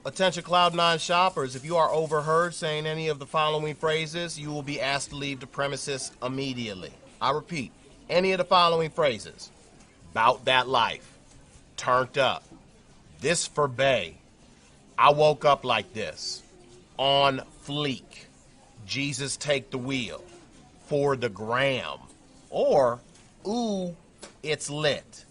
Attention Cloud9 shoppers, if you are overheard saying any of the following phrases, you will be asked to leave the premises immediately. I repeat, any of the following phrases. Bout that life. Turned up. This for Bay. I woke up like this. On fleek. Jesus take the wheel. For the gram. Or, ooh, it's lit.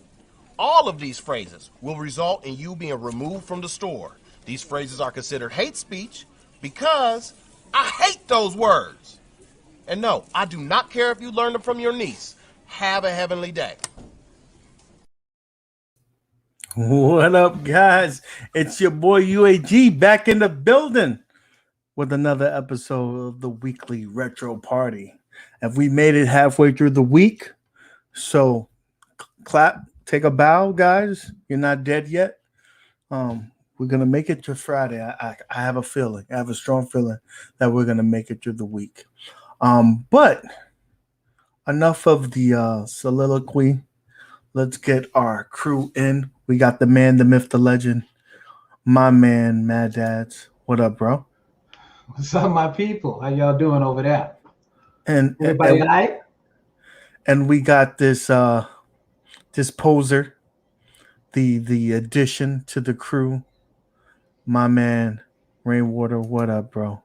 All of these phrases will result in you being removed from the store. These phrases are considered hate speech because I hate those words. And no, I do not care if you learn them from your niece. Have a heavenly day. What up, guys? It's your boy UAG back in the building with another episode of the weekly retro party. Have we made it halfway through the week? So clap, take a bow, guys. You're not dead yet. We're going to make it to Friday. I have a feeling. I have a strong feeling that we're going to make it through the week. But enough of the soliloquy. Let's get our crew in. We got the man, the myth, the legend, my man, Mad Dads. What up, bro? What's up, my people? How y'all doing over there? And everybody all right? And we got this this poser, the addition to the crew. My man, Rainwater, what up, bro?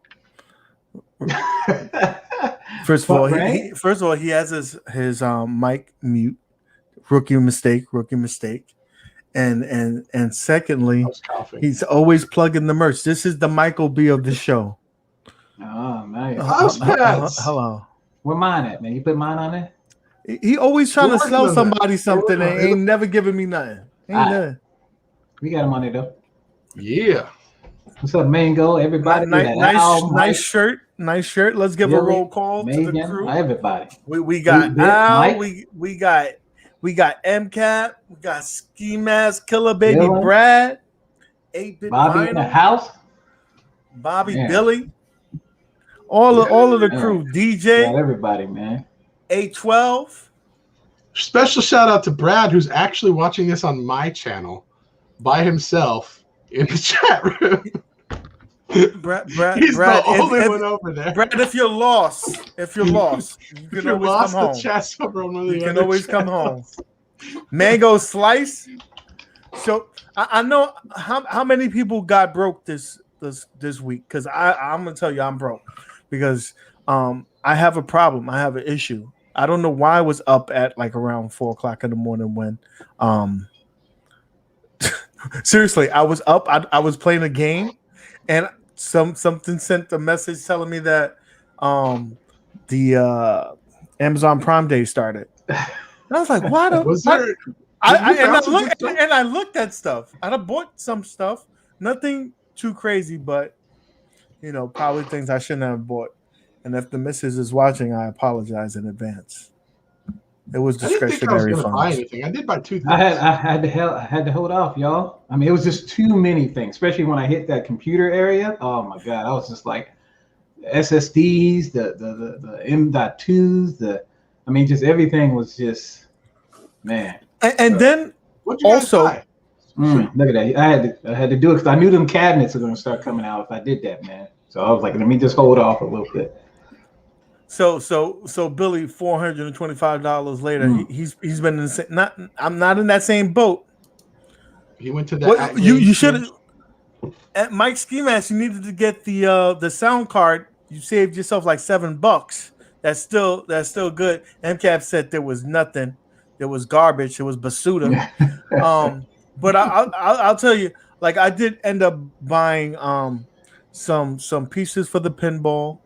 First of all, he has his mic mute. Rookie mistake. And secondly, he's always plugging the merch. This is the Michael B of the show. Oh man. Hello. Where mine at, man? You put mine on there? He always trying to sell somebody something and ain't never giving me nothing. We got him on there though. Yeah. What's up, Mango? Everybody, nice shirt. Let's give a roll call to the crew. Everybody. We got Al. We got MCAT. We got Ski Mask, Killer Baby Dylan. Brad, 8-Bit Bobby Vinyl, in the house. Bobby, Billy. all of the Yeah. crew. Got DJ, everybody, man. A12. Special shout out to Brad, who's actually watching this on my channel by himself in the chat room. Brad, He's Brad, the only one over there. Brad, if you're lost, you If can you're always lost, come home. the chat's over on one of the You can other always come home. channels. Mango Slice. So I know how many people got broke this week, because I'm gonna tell you I'm broke because I have a problem. I have an issue. I don't know why I was up at like around 4 o'clock in the morning when seriously, I was up. I was playing a game and something sent a message telling me that the Amazon Prime Day started. And I was like, why the Was there? I looked at stuff. I bought some stuff, nothing too crazy, but you know, probably things I shouldn't have bought. And if the missus is watching, I apologize in advance. It was I didn't think I was discretionary going to buy funds. anything. I did buy 2 things. I had to hold off, y'all. I mean, it was just too many things, especially when I hit that computer area. Oh my god, I was just like SSDs, the M.2s, I mean, just everything was just, man. And then What'd you guys also, buy? Look at that. I had to do it because I knew them cabinets are going to start coming out if I did that, man. So I was like, let me just hold off a little bit. so Billy, $425 later, he's been in the same, I'm not in that same boat. He went to that. You should have at Mike Ski Mask. You needed to get the sound card. You saved yourself like $7. That's still good. MCAP said there was nothing. There was garbage. It was basuda. But I'll tell you, like I did end up buying some pieces for the pinball.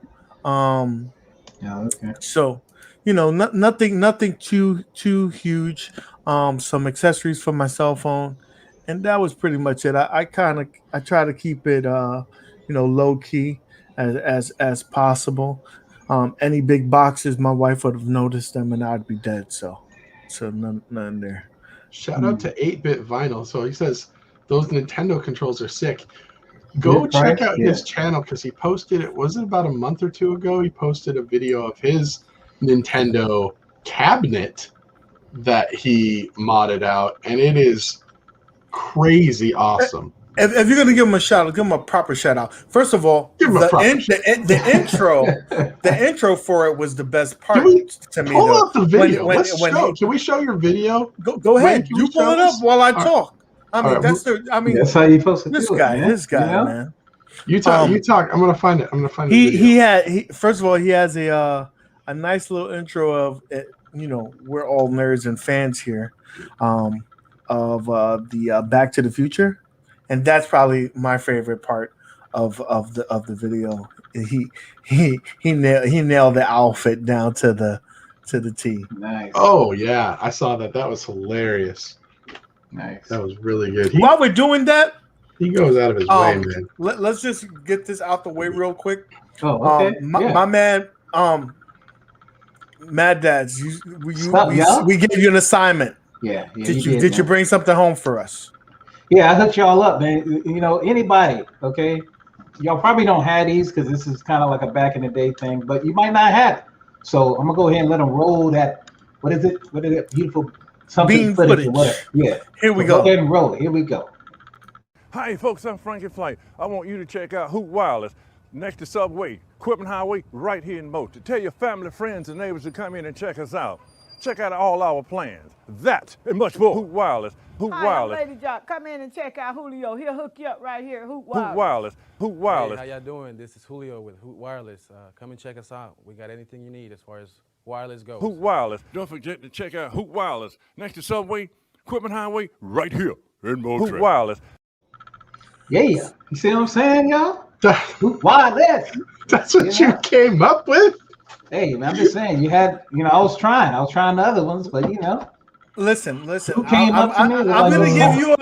Yeah, okay. So you know, nothing too huge. Some accessories for my cell phone, and that was pretty much it. I try to keep it low key as possible. Any big boxes, my wife would have noticed them, and I'd be dead. So none there. Shout out to 8-Bit Vinyl. So he says those Nintendo controls are sick. Go Good check price, out yeah. his channel because he posted it. Was it about a month or two ago? He posted a video of his Nintendo cabinet that he modded out, and it is crazy awesome. If you're gonna give him a shout out, give him a proper shout out. First of all, the intro for it was the best part to me. Pull up the video. Can we show your video? Go ahead. You pull it up while I talk. I mean, that's how you supposed to this do guy, it, man. This guy, you know? man. You talk. I'm gonna find it. I'm gonna find it. He first of all, he has a nice little intro of it. You know, we're all nerds and fans here, of the Back to the Future, and that's probably my favorite part of the video. He nailed the outfit down to the T. Nice. Oh yeah, I saw that. That was hilarious. Nice. That was really good. While we're doing that, he goes out of his way, man. Let's just get this out the way real quick. Oh, okay. My man, Mad Dads, we gave you an assignment. Yeah. Did you bring something home for us? Yeah, I hooked y'all up, man. You know, anybody, okay? Y'all probably don't have these because this is kind of like a back in the day thing, but you might not have it. So I'm gonna go ahead and let them roll that. What is it? Beautiful something beam footage. Or whatever. Yeah. Here we go. Go ahead and roll it. Here we go. Hi, folks. I'm Frankie Flight. I want you to check out Hoot Wireless next to Subway, Equipment Highway, right here in Motor. Tell your family, friends, and neighbors to come in and check us out. Check out all our plans. That and much more. Hoot Wireless. Hoot Wireless. Hi, Lady Jock. Come in and check out Julio. He'll hook you up right here. Hoot Wireless. Hoot Wireless. Hoot Wireless. Hey, how y'all doing? This is Julio with Hoot Wireless. Come and check us out. We got anything you need as far as wireless goes. Hoot Wireless. Don't forget to check out Hoot Wireless next to Subway, Equipment Highway, right here in Motor. Hoot Wireless. Yeah. You see what I'm saying, y'all? Hoot Wireless. That's what you came up with? Hey, man, I'm just saying, you had, I was trying the other ones, but Listen. Who came up to me? I'm gonna give you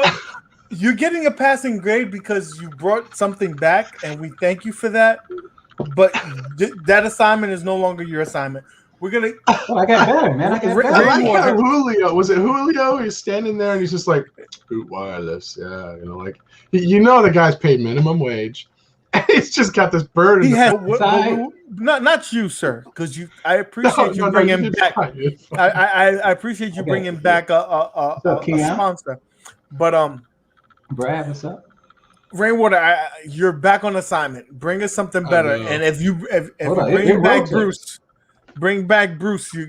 you're getting a passing grade because you brought something back, and we thank you for that. But that assignment is no longer your assignment. We're gonna. Oh, I got better, man. I got better. I like how Julio. Was it Julio? He's standing there and he's just like, Hoot Wireless. Yeah, like the guy's paid minimum wage, He's just got this bird. He in has Side. not you, sir, because I appreciate you bringing back. I appreciate you Okay, bringing yeah. back a up, Keon? sponsor, but Brad, what's up? Rainwater, you're back on assignment. Bring us something better, no. and if you Hold on, bring it back rotates. Bruce, bring back Bruce, you're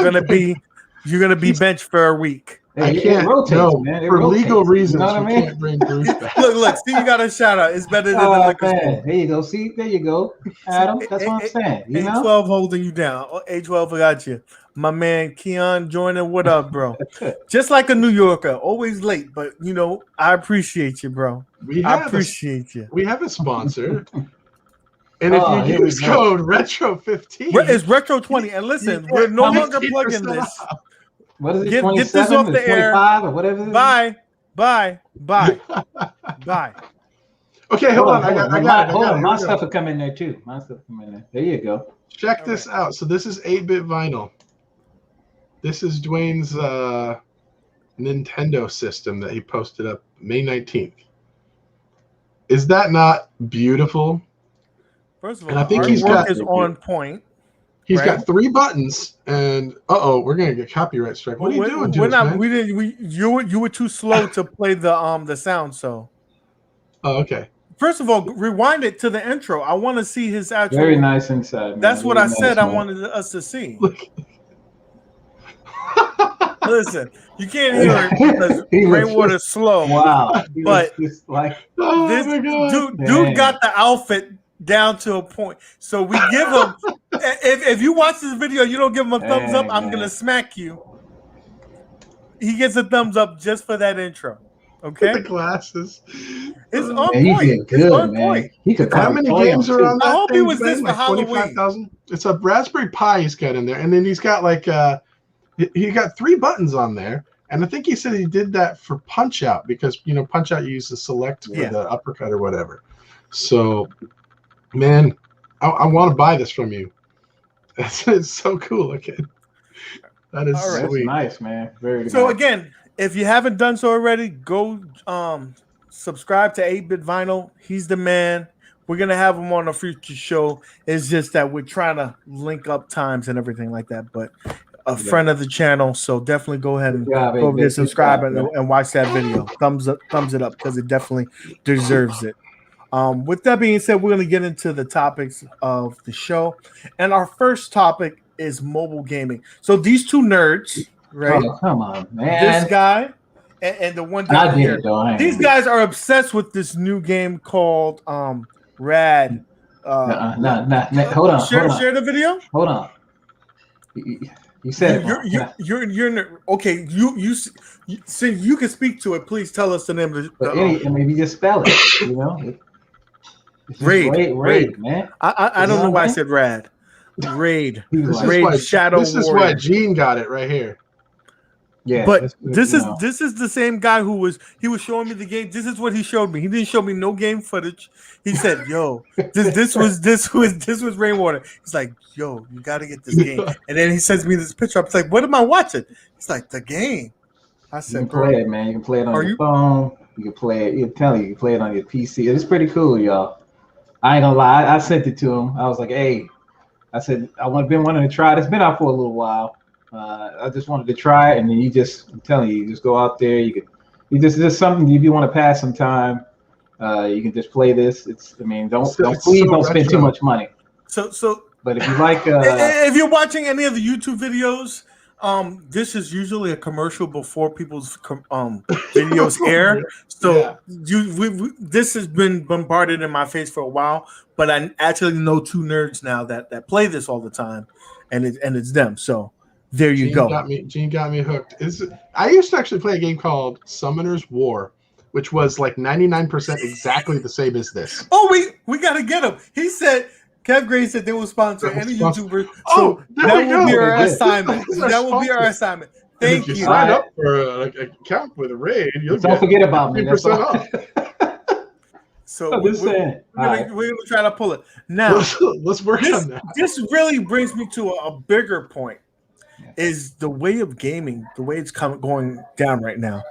gonna be benched for a week. I It can't. rotates, No, man. It for rotates. legal reasons, You know what I we mean? can't bring Bruce back. Look, see, you got a shout out. It's better than the Oh, liquor store. man. There you go. See, there you go, Adam. That's what I'm saying. You know? A12 holding you down. A12, I got you. My man Keon joining. What up, bro? Just like a New Yorker, always late, but I appreciate you, bro. I appreciate you. We have a sponsor. And if you here we use go. code Retro15, It's Retro 20. And listen, we're no longer plugging 15% this. off. What is it? Get 27 this off the air. 25 or whatever. It is? Bye. Okay, hold on. I got it. Hold on. Here My we go. stuff will come in there too. My stuff will come in there. There you go. Check this out. So this is 8-bit vinyl. This is Dwayne's Nintendo system that he posted up May 19th. Is that not beautiful? First of all, And I think the he's artwork got- is on point. He's Right. got 3 buttons, and we're gonna get copyright strike. What are you doing, We're not. man? We didn't. You were too slow to play the sound. So Oh, okay. first of all, rewind it to the intro. I want to see his actual. Very nice inside. Man. That's what Very I nice, said. I man. wanted us to see. Look. Listen, you can't hear it because He was Rainwater's slow. Wow. He But was just like, Oh This my god. dude Dang. got the outfit down to a point. So we give him. if you watch this video, you don't give him a thumbs up. Dang, I'm man. gonna smack you. He gets a thumbs up just for that intro. Okay, The glasses. it's Oh, on man, he point. did It's good, on man. point. He could How come many play games him, are too. on that I hope thing, it was this Dwayne? for Halloween. 25,000? It's a Raspberry Pi he's got in there, and then he's got like he got 3 buttons on there, and I think he said he did that for Punch Out because Punch Out you use the select for Yeah. the uppercut or whatever. So, man, I want to buy this from you. It's so cool looking. That is All right. That's sweet. nice, man. Very So nice. again, if you haven't done so already, go subscribe to 8-Bit Vinyl. He's the man. We're gonna have him on a future show. It's just that we're trying to link up times and everything like that. But a friend of the channel, so definitely go ahead and Good job, go 8-Bit. get subscribed Good job, and watch that video. Thumbs it up because it definitely deserves it. With that being said, we're gonna get into the topics of the show, and our first topic is mobile gaming. So these two nerds, right? Oh, come on, man. This guy and the one I down did here. it, though. I ain't These gonna- guys are obsessed with this new game called Rad. No. Hold on. Share the video. Hold on. You said it wrong. You're okay. So you can speak to it. Please tell us the name of But the. maybe you just spell it. It's just Raid, man. I don't know why I said Rad. Raid. This is Raid Shadow This is Warrior. why Gene got it right here. Yeah, But this you is know. this is the same guy who was showing me the game. This is what he showed me. He didn't show me no game footage. He said, "Yo, this was Rainwater." He's like, "Yo, you got to get this game." And then he sends me this picture. I was like, "What am I watching?" He's like, "The game." I You said, can "Bro, play it, man. You can play it on Are your you- phone. You can play it. You can play it on your PC. It's pretty cool, y'all. I ain't gonna lie. I sent it to him. I was like, "Hey," I said, been wanting to try it. It's been out for a little while. I just wanted to try it, and then I'm telling you, you just go out there. You just something if you want to pass some time. You can just play this. Please don't spend too much money. So But if you like, if you're watching any of the YouTube videos, this is usually a commercial before people's videos air. So this has been bombarded in my face for a while, but I actually know 2 nerds now that play this all the time, and it's them. So there you go. Gene got me hooked. I used to actually play a game called Summoner's War, which was like 99% exactly the same as this. Oh, we got to get him. He said. Kev Gray said they will sponsor any YouTuber. So there that we will be go. our They did. assignment. This is our That will be our sponsor. assignment. And Thank if you you. sign up for an account with a Raid, you'll don't get forget about me. That's 50% all. off. So I'm just saying. we're gonna try to pull it now. Let's work on that. This really brings me to a bigger point: is the way of gaming, the way it's going down right now,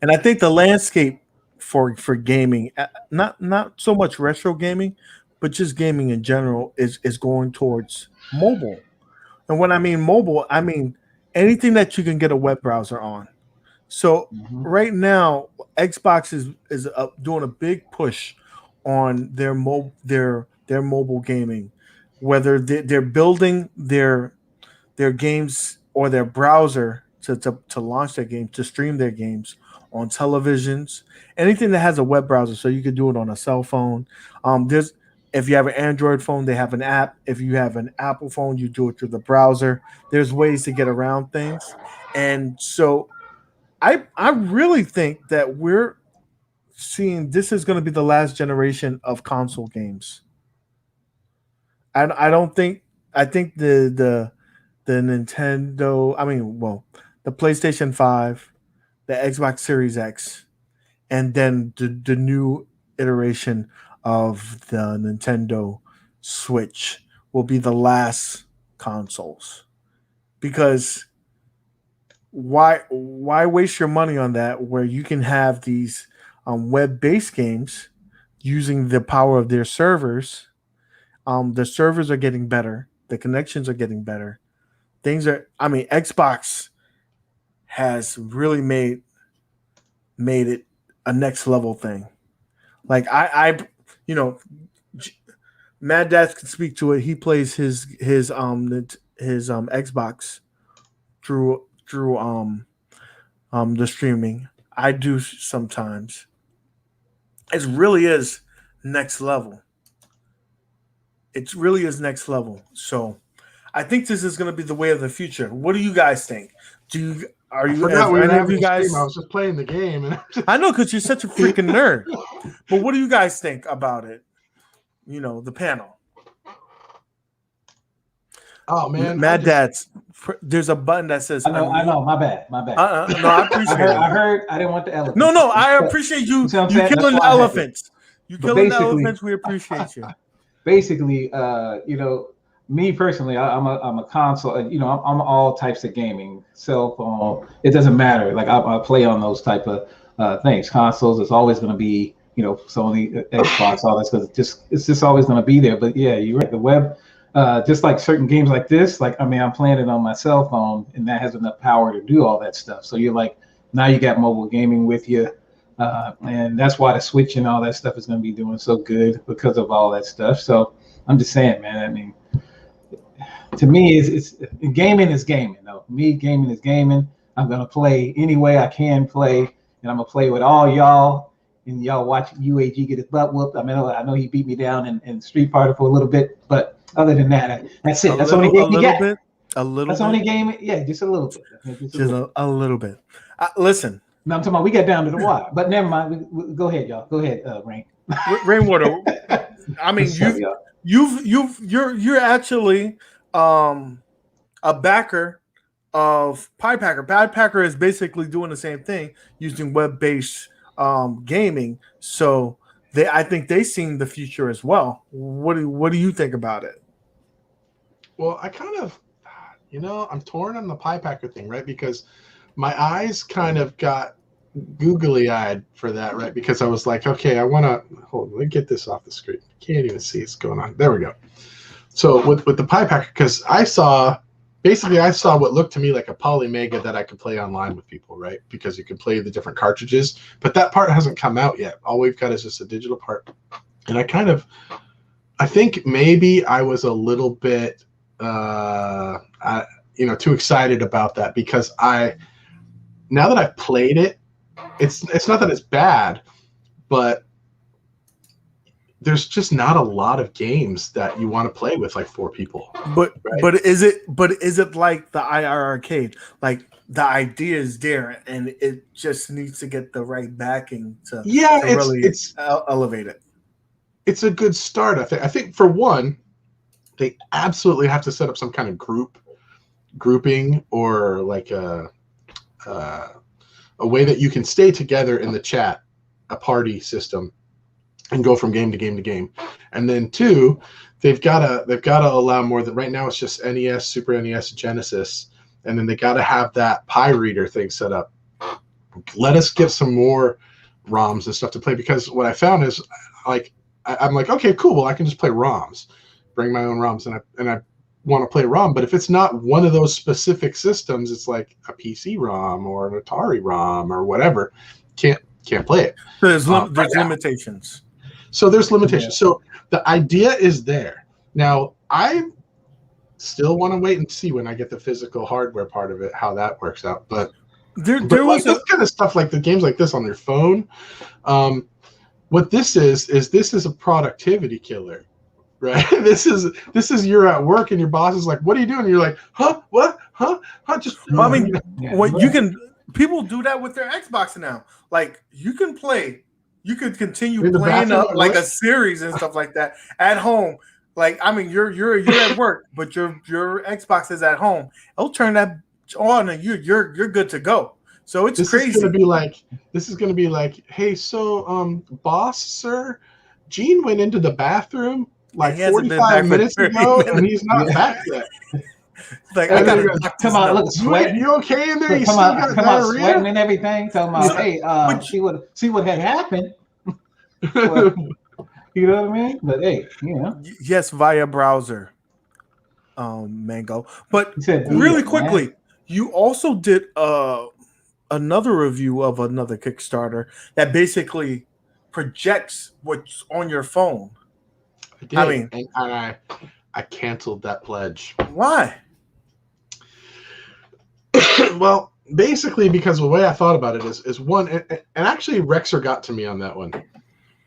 and I think the landscape for gaming, not so much retro gaming, but just gaming in general is going towards mobile. And when I mean mobile, I mean anything that you can get a web browser on. So right now, Xbox is doing a big push on their mobile gaming, whether they're building their games or their browser to launch their games, to stream their games on televisions, anything that has a web browser, so you could do it on a cell phone. There's If you have an Android phone, they have an app. If you have an Apple phone, you do it through the browser. There's ways to get around things, and so I really think that we're seeing this is going to be the last generation of console games. I don't think I think the Nintendo, the PlayStation 5, the Xbox Series X, and then the new iteration of the Nintendo Switch will be the last consoles. Because why waste your money on that where you can have these web-based games using the power of their servers? The servers are getting better. The connections are getting better. Xbox has really made it a next level thing. Like Mad Dad can speak to it. He plays his Xbox through the streaming. I do sometimes. It really is next level. It really is next level. So I think this is going to be the way of the future. What do you guys think? I was just playing the game, and I know, because you're such a freaking nerd. But what do you guys think about it? The panel. Oh man, Mad Dads. There's a button that says. I know. My bad. No, I appreciate it. I heard. I didn't want the elephant. No. I appreciate you. You killing the elephants. You killing the elephants. We appreciate you. Basically, me personally, I'm a console. I'm all types of gaming. Cell phone. It doesn't matter. Like I play on those type of things. Consoles. It's always going to be Sony, Xbox, all that because it's just always going to be there. But yeah, you're right. The web. Just like certain games like this, I'm playing it on my cell phone, and that has enough power to do all that stuff. So you're like, now you got mobile gaming with you, and that's why the Switch and all that stuff is going to be doing so good because of all that stuff. So I'm just saying, man. To me, it's gaming is gaming. Though me, gaming is gaming. I'm gonna play any way I can play, and I'm gonna play with all y'all. And y'all watch UAG get his butt whooped. I know he beat me down in Street Fighter for a little bit, but other than that, that's it. That's the only game you got. That's the only game. Yeah, just a little bit. Just a little bit. Listen. No, I'm talking about we got down to the wire. But never mind. Go ahead, y'all. Go ahead, Rain. Rainwater. You're actually a backer of PiePacker. PiePacker is basically doing the same thing using web-based gaming. So I think they seen the future as well. What do you think about it? Well, I kind of, I'm torn on the PiePacker thing, right? Because my eyes kind of got googly-eyed for that, right? Because I was like, okay, I want to let me get this off the screen. Can't even see what's going on. There we go. So with the PiePacker, because I saw what looked to me like a polymega that I could play online with people, right? Because you could play the different cartridges, but that part hasn't come out yet. All we've got is just a digital part. And I think maybe I was a little bit, too excited about that because now that I've played it, it's not that it's bad, but there's just not a lot of games that you want to play with like 4 people. But right? but is it like the iiRcade? Like the idea is there and it just needs to get the right backing to really elevate it. It's a good start. I think for one, they absolutely have to set up some kind of grouping or like a way that you can stay together in the chat, a party system, and go from game to game to game. And then 2, they've got to allow more than right now. It's just NES, Super NES, Genesis, and then they got to have that Pi reader thing set up. Let us get some more ROMs and stuff to play, because what I found is like I'm like, okay, cool. Well, I can just play ROMs, bring my own ROMs, and I want to play ROM. But if it's not one of those specific systems, it's like a PC ROM or an Atari ROM or whatever. Can't play it. There's limitations. So there's limitations. Yeah. So the idea is there. Now I still want to wait and see when I get the physical hardware part of it, how that works out. But there was this kind of stuff, like the games like this on your phone. What this is a productivity killer, right? This is you're at work and your boss is like, "What are you doing?" And you're like, "Huh? What? Huh? Huh?" Just I mean, what you can people do that with their Xbox now. Like you can continue playing like a series and stuff like that at home. Like I mean, you're at work, but your Xbox is at home. It'll turn that on, and you're good to go. So it's crazy. This is gonna be like, hey, so boss, sir, Gene went into the bathroom like 45 minutes ago, and he's not back yet. Like I gotta come out, look sweating. You okay in there? You come out sweating and everything. Talking about, hey, see what had happened. Well, you know what I mean? But hey, you know. Yes, via browser, Mango. But really quickly, you also did another review of another Kickstarter that basically projects what's on your phone. I did. I mean, and I canceled that pledge. Why? Well, basically because the way I thought about it is one, and actually Rexer got to me on that one,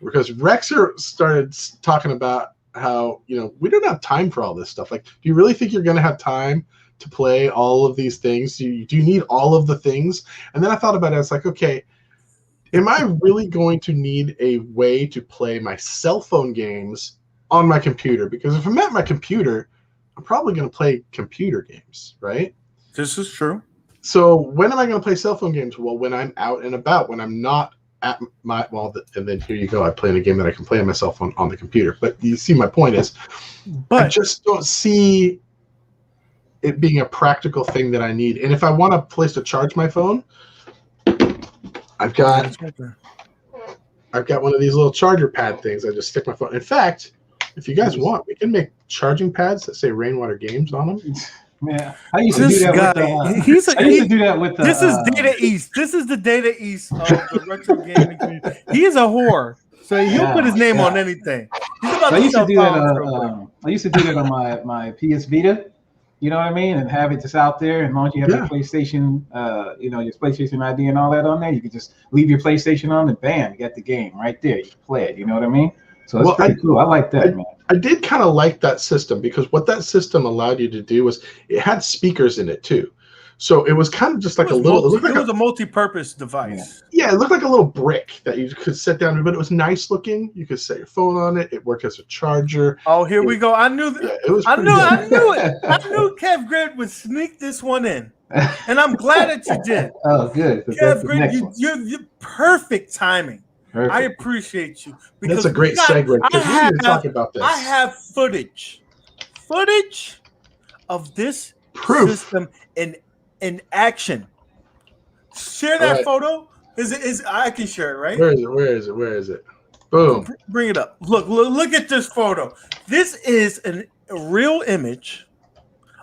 because Rexer started talking about how, you know, we don't have time for all this stuff. Like, do you really think you're going to have time to play all of these things? Do you need all of the things? And then I thought about it. It's like, okay, am I really going to need a way to play my cell phone games on my computer? Because if I'm at my computer, I'm probably going to play computer games, right? This is true. So when am I going to play cell phone games? Well, when I'm out and about, when I'm not at my, and then here you go. I play in a game that I can play on my cell phone on the computer. But you see, my point is, I just don't see it being a practical thing that I need. And if I want a place to charge my phone, I've got one of these little charger pad things. I just stick my phone. In fact, if you guys want, we can make charging pads that say Rainwater Games on them. Yeah, I used to do that with the. This is Data East. This is the Data East of the retro gaming community. He is a whore, so he'll put his name on anything. I used to do that. I used to do that on my PS Vita. You know what I mean? And have it just out there. And as long as you have your PlayStation, your PlayStation ID and all that on there, you can just leave your PlayStation on and bam, you got the game right there. You can play it. You know what I mean? So it's pretty cool. I like that, man. I did kind of like that system, because what that system allowed you to do was it had speakers in it too. So it was kind of just like it was a multi-purpose device. Yeah, it looked like a little brick that you could set down, but it was nice looking. You could set your phone on it. It worked as a charger. Oh, here we go. I knew that. Yeah, it was. I knew it. I knew Kev Grid would sneak this one in, and I'm glad that you did. Oh, good. Kev Grid, you're perfect timing. Perfect. I appreciate you. That's a great segue. I need to talk about this. I have footage of this system in action. Share that photo. Is I can share it, right? Where is it? Boom. Bring it up. Look at this photo. This is a real image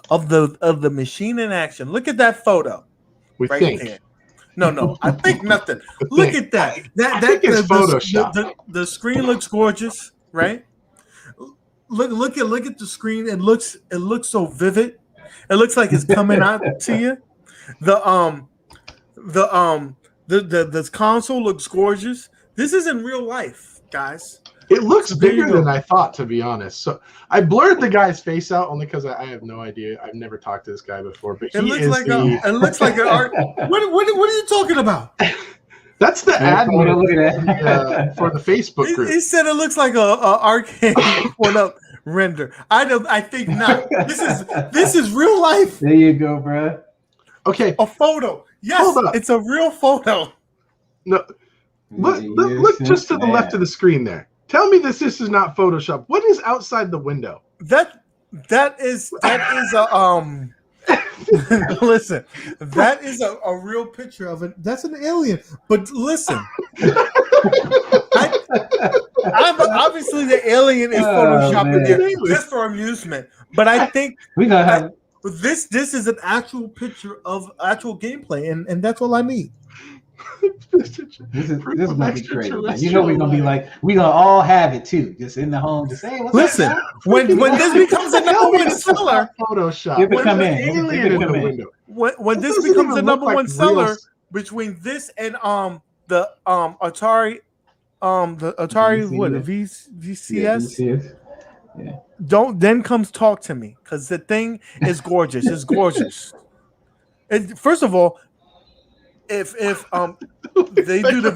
of the machine in action. Look at that photo. We think. There. No, I think nothing. Look at that. I think it's Photoshop. The screen looks gorgeous, right? Look at the screen. It looks so vivid. It looks like it's coming out to you. The console looks gorgeous. This isn't real life, guys. It looks bigger than I thought, to be honest. So I blurred the guy's face out only because I have no idea. I've never talked to this guy before, but it looks like an art. What are you talking about? That's the admin for the Facebook group. He said it looks like a arcade one-up render. I think not. This is real life. There you go, bro. Okay, a photo. Yes, it's a real photo. No, look just to the left of the screen there. Tell me this is not Photoshop. What is outside the window? That is a listen, that is a real picture of it. That's an alien. But listen, Obviously, the alien is photoshopped in there man. just for amusement. But I think We gonna have this is an actual picture of actual gameplay, and that's all I need. this is gonna be crazy. Man. You know we're gonna be like we gonna all have it too, just in the home. Just say, what's Listen, up, when this becomes a number one seller, Photoshop. If it When come the in, if alien it in come the in. window. when This this doesn't becomes even the look number like one real seller between this and the Atari what the VCS. Yeah. Don't then comes talk to me because the thing is gorgeous. It's gorgeous. And first of all, if they do the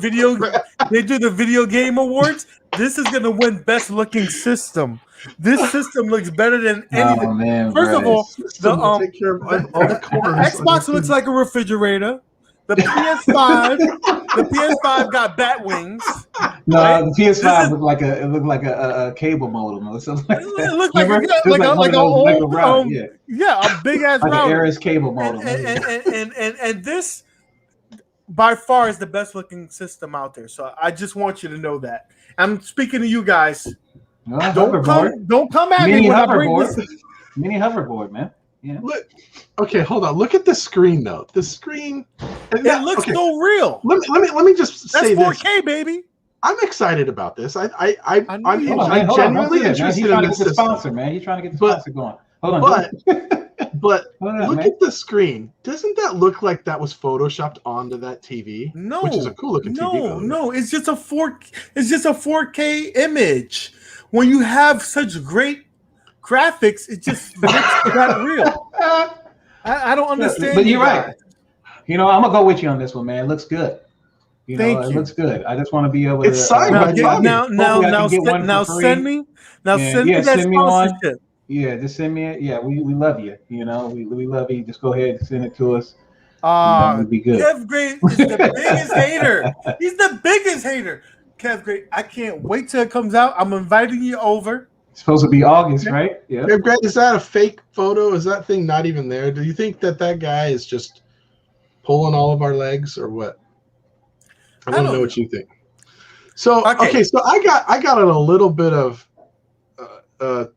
video game awards, this is gonna win best looking system. This system looks better than anything. Oh man! First of all, System will take care of all the corners. the Xbox looks like a refrigerator. The PS5 got bat wings. no, right? the PS5 looked like a cable modem or something like that. It looked like Remember? a old router, a big ass like an router. Ares cable modem. And this by far is the best looking system out there. So I just want you to know that. I'm speaking to you guys. Don't come at me when I bring this. Mini hoverboard, man. Yeah. Look, okay, hold on. Look at the screen though. The screen. It looks so real. Let me just That's say 4K, this. baby. I'm excited about this. I'm Genuinely interested in this system. Sponsor, man. He's trying to get the sponsor going. Hold on. But Hold on, look man. at the screen. Doesn't that look like that was photoshopped onto that TV? No, which is a cool looking TV. No, it's just a 4K image. When you have such great graphics, it just looks that real. I don't understand. But you're right. You know, I'm gonna go with you on this one, man. It looks good. You know, Thank it you. looks good. I just want to be able to. It's signed by Tommy. Now send me that send me one. sponsorship. Yeah, just send me it. Yeah, we love you. You know, we love you. Just go ahead and send it to us. We'll be good. Kev Great is the biggest hater. He's the biggest hater. Kev Great, I can't wait till it comes out. I'm inviting you over. It's supposed to be August, right? Yeah. Hey, Greg, is that a fake photo? Is that thing not even there? Do you think that guy is just pulling all of our legs, or what? I don't know what you think. So okay, so I got in a little bit of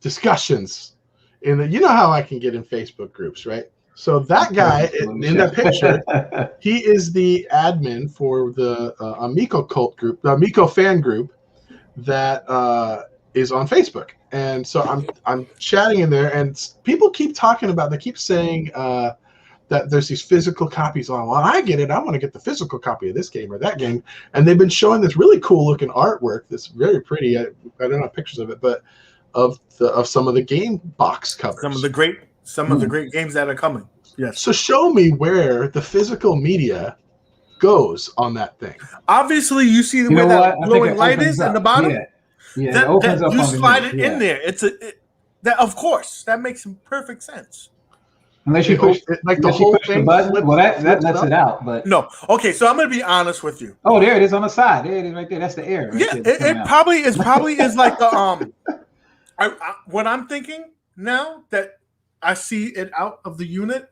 discussions in the, you know how I can get in Facebook groups, right? So that guy in that picture, he is the admin for the Amico cult group, the Amico fan group that is on Facebook. And so I'm chatting in there, and people keep talking about, they keep saying that there's these physical copies on. Well, I get it. I want to get the physical copy of this game or that game. And they've been showing this really cool looking artwork that's very pretty. I don't have pictures of it, but of some of the game box covers. Some of the great games that are coming. Yes. So show me where the physical media goes on that thing. Obviously, you see where that glowing light is in the bottom. Yeah, it opens up. You slide it in there. That of course that makes perfect sense. Unless you push like the whole thing. Well, that lets it out. But no. Okay, so I'm gonna be honest with you. Oh, there it is on the side. There it is right there. That's the air. Right yeah, it probably is like the what I'm thinking now that I see it out of the unit.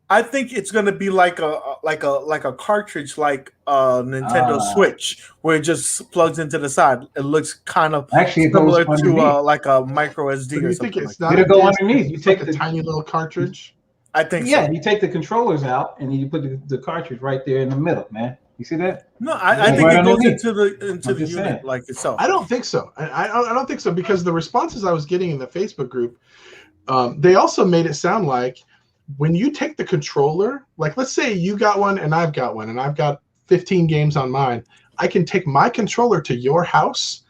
I think it's going to be like a cartridge, like a Nintendo Switch, where it just plugs into the side. It looks kind of similar to like a micro SD or something. Did it go underneath? You take the tiny little cartridge. I think. Yeah, so. You take the controllers out and you put the cartridge right there in the middle, man. You see that? No, I think it goes into the unit like itself. I don't think so. I don't think so, because the responses I was getting in the Facebook group, they also made it sound like, when you take the controller, like let's say you got one and I've got one and I've got 15 games on mine, I can take my controller to your house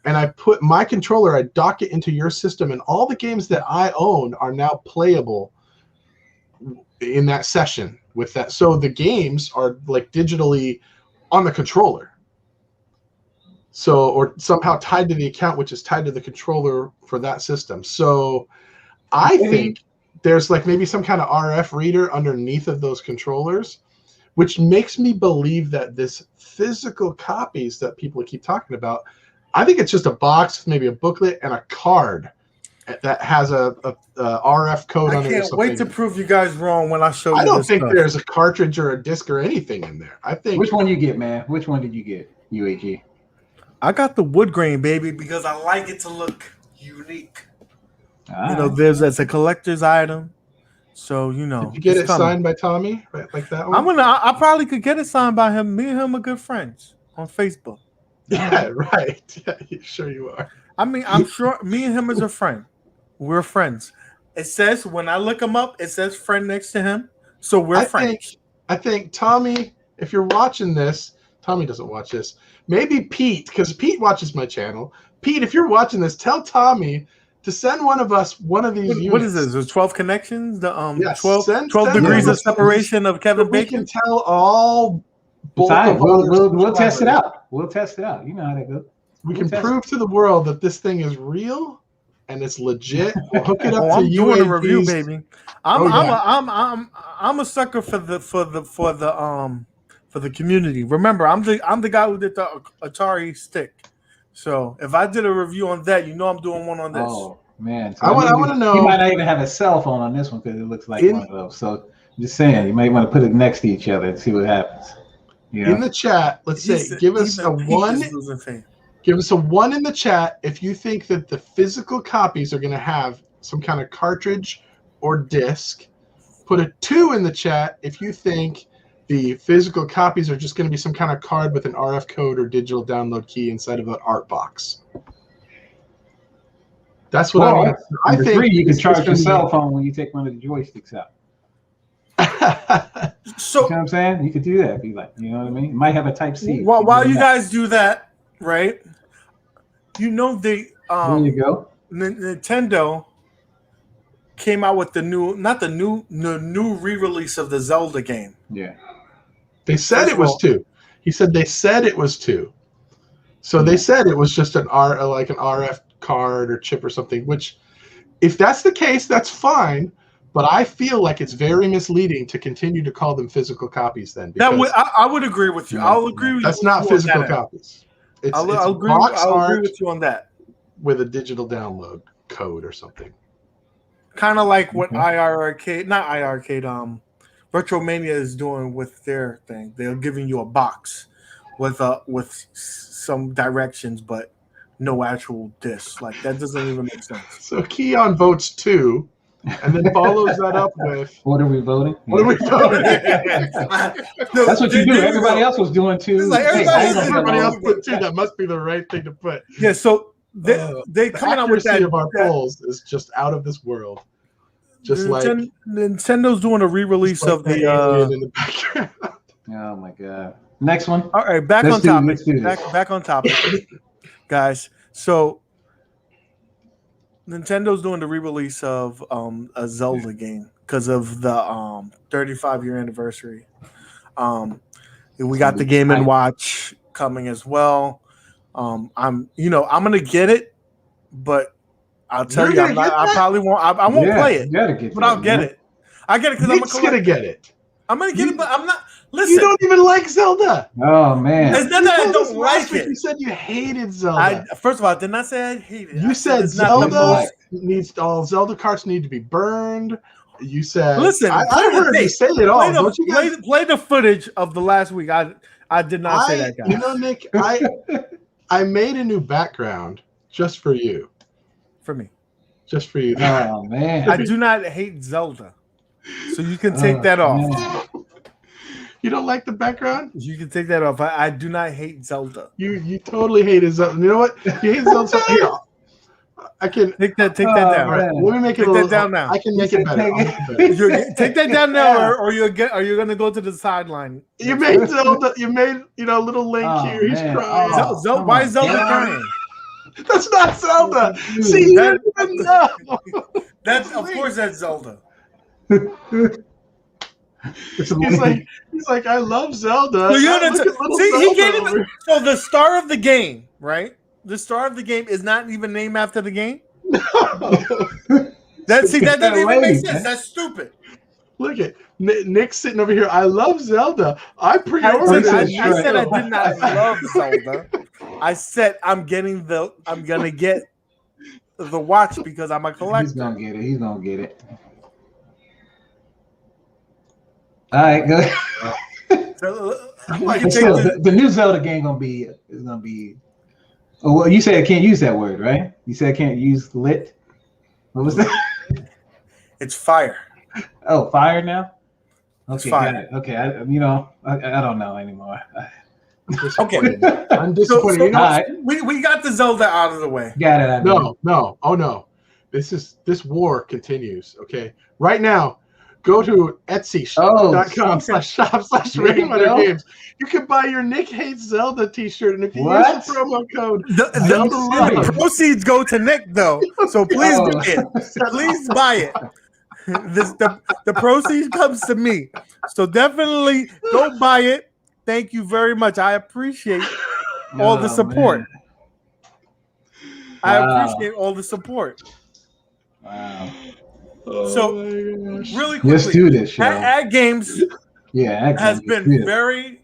and I put my controller, I dock it into your system, and all the games that I own are now playable in that session with that. So the games are like digitally on the controller. So, or somehow tied to the account, which is tied to the controller for that system. So I think there's like maybe some kind of RF reader underneath of those controllers, which makes me believe that this physical copies that people keep talking about, I think it's just a box, maybe a booklet and a card that has a RF code on it. I can't wait to prove you guys wrong when I show you. I don't think there's a cartridge or a disc or anything in there. I think. Which one you get, man? Which one did you get? UAG? I got the wood grain, baby, because I like it to look unique. All right. There's a collector's item, so Did you get it's it coming. signed by Tommy, right, like that one? I probably could get it signed by him. Me and him are good friends on Facebook. Yeah, right. Yeah, sure you are. I mean, I'm sure me and him is a friend. We're friends. It says when I look him up, it says friend next to him, so we're friends. I think Tommy, if you're watching this, Tommy doesn't watch this. Maybe Pete, because Pete watches my channel. Pete, if you're watching this, tell Tommy to send one of us one of these units. What is this? The 12 connections? The Yes, 12 send degrees of us separation of Kevin we Bacon? can tell all both Fine. of our We'll test it subscribers. out. We'll test it out. You know how that goes. We We'll can test prove to the world that this thing is real and it's legit. We'll hook it up to I'm doing a review, UAVs. baby. I'm a sucker for the community. Remember, I'm the guy who did the Atari stick. So if I did a review on that, I'm doing one on this. Oh man, so I want to know. You might not even have a cell phone on this one because it looks like one of those. So I'm just saying, you might want to put it next to each other and see what happens. In the chat, let's say, give us a 1. Give us a 1 in the chat if you think that the physical copies are going to have some kind of cartridge or disc. Put a 2 in the chat if you think the physical copies are just going to be some kind of card with an RF code or digital download key inside of an art box. That's what I think. 3, you can charge your cell phone when you take one of the joysticks out. So you know what I'm saying? You could do that. Be like, you know what I mean? It might have a Type-C. While you guys do that, right? They there you go. Nintendo came out with the new re-release of the Zelda game. Yeah. They said it was 2. He said they said it was 2. So they said it was just like an RF card or chip or something, which if that's the case, that's fine. But I feel like it's very misleading to continue to call them physical copies then. I would agree with you. I'll agree with you. That's not physical copies. I'll agree with you on that. With a digital download code or something. Kind of like what iiRcade, not iiRcade, Retromania is doing with their thing. They're giving you a box with some directions, but no actual disc. Like that doesn't even make sense. So Keon votes 2, and then follows that up with what are we voting? What are we voting? That's what you do. Everybody else was doing 2. Like everybody else put 2. That must be the right thing to put. Yeah. So they coming out with that. Of our polls is just out of this world. Just like Nintendo's doing a re-release of the. In the background. Oh my god! Next one. All right, back on topic. Back on topic, guys. So Nintendo's doing the re-release of a Zelda game because of the 35-year anniversary. We got the Game & Watch coming as well. I'm gonna get it, but I'll tell you, I probably won't. I won't play it, but I'll get it. I get it because I'm a collector. Gonna get it. I'm gonna get it, but I'm not. Listen, you don't even like Zelda. Oh man, it's not that I don't like it. You said you hated Zelda. First of all, I did not say I hated it. You said Zelda all Zelda carts need to be burned. You said. Listen, I heard you say it all. Don't you guys play the footage of the last week? I did not say that, guy. You know, Nick, I made a new background just for you. For me. Just for you. Oh man. I do not hate Zelda. So you can take that off. Man. You don't like the background? You can take that off. I do not hate Zelda. You totally hated Zelda. You know what? You hate Zelda. Here, I can take that down. Right, let me make it that down now. I can make it better. Take that down now, or you're gonna go to the sideline. You made Zelda. You made little Link here. He's crying. Why is Zelda crying? That's not Zelda. See, you didn't even know. That's of course that's Zelda. He's like, I love Zelda. So so the star of the game, right? The star of the game is not even named after the game. No. That doesn't even make sense. That's stupid. Look at Nick's sitting over here. I love Zelda. I pre-ordered it. I said I did not love Zelda. I said I'm gonna get the watch because I'm a collector. He's gonna get it. All right, good. So, I'm we like, can But take still, this- the new Zelda game is gonna be. Oh, well, you said I can't use that word, right? You said I can't use lit. What was that? it's fire. Oh, fire now. It's Okay, fire. got it. Okay, I don't know anymore. Okay. I'm disappointed. You know, All right, We got the Zelda out of the way. got it. I mean. no, oh no, this war continues. Okay, right now, go to Etsy.com/shop/Rainwater Bill. Games. You can buy your Nick Hates Zelda T-shirt, and if you What? use the promo code The Zelda proceeds go to Nick though, so please Oh. buy it. Please buy it. The proceeds comes to me, so definitely go buy it. Thank you very much. I appreciate all the support. Man. I Wow. appreciate all the support. Wow. So, my gosh. really quickly, Let's do this, yo. Ad Games Yeah, has let's do been it. very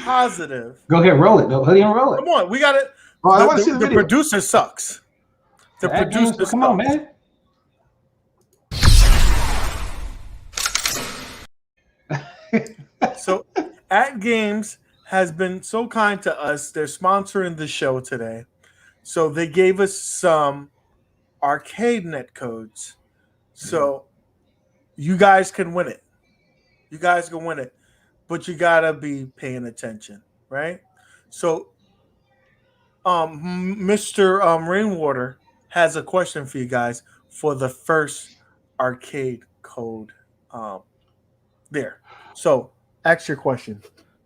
positive. Go ahead, roll it. Hoodie and roll it. Come on, we got it. Oh, I want to see the The video. producer sucks. The Ad Games, producer come on, sucks. man. So, At Games has been so kind to us. They're sponsoring the show today. So, they gave us some arcade net codes. So, you guys can win it. You guys can win it. But you got to be paying attention, right? So, Mr. Rainwater has a question for you guys for the first arcade code there. So, ask your question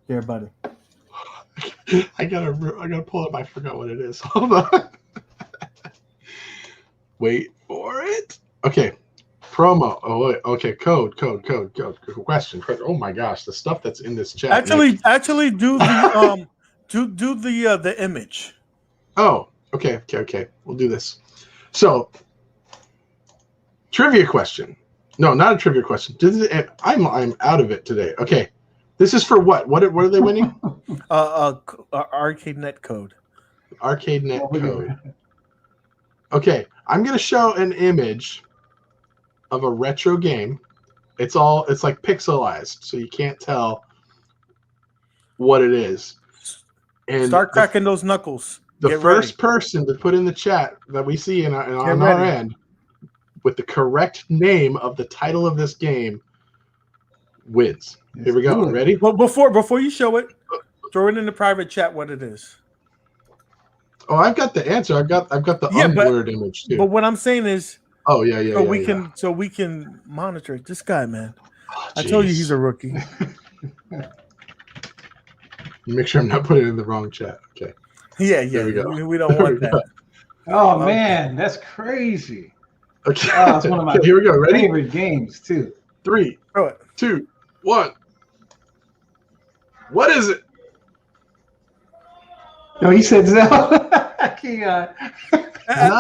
there, buddy. I gotta pull it up. I forgot what it is. Hold on. Wait for it. Okay. Promo. Oh wait. Okay. Code. Question. Oh my gosh, the stuff that's in this chat. Actually, do the do the image. Oh. Okay. We'll do this. So, trivia question. No, not a trivia question. I'm out of it today. Okay. This is for what? What are they winning? Arcade net code. Arcade net code. Okay, I'm gonna show an image of a retro game. It's like pixelized, so you can't tell what it is. And start cracking those knuckles. The first person to put in the chat that we see on our end with the correct name of the title of this game wins. Here we go. Ready? Well, before you show it, throw it in the private chat what it is. Oh, I've got the answer. I've got the unblurred image too. But what I'm saying is, oh yeah. So we can monitor it. This guy, man. Oh, I told you he's a rookie. Make sure I'm not putting it in the wrong chat. Okay. Yeah. There we go. We don't want that. Oh man, that's crazy. Okay. Oh, it's one of my here we go. Ready? favorite games too. 3, Throw it. 2, 1. What is it? No, he said Zelda.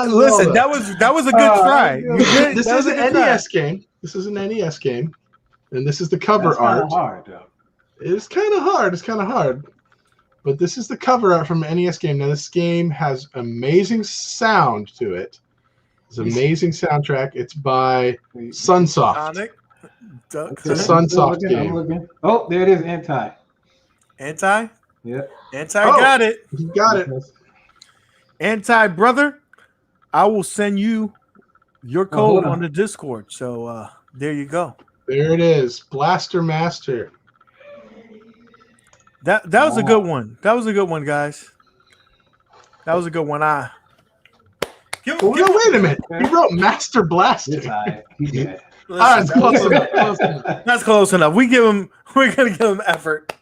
Listen, that was a good try. This is an NES game. This is an NES game, and this is the cover art. Hard, though. It's kind of hard. But this is the cover art from an NES game. Now, this game has amazing sound to it. It's an amazing soundtrack. It's by Sunsoft. It's a Sunsoft game. Oh, there it is. Anti. Yeah. Anti got it. You got it. Anti brother, I will send you your code on the Discord. So there you go. There it is. Blaster Master. That was a good one. That was a good one, guys. That was a good one. No, wait a minute. He wrote Master Blaster. That's close enough. That's close enough. We're gonna give him effort.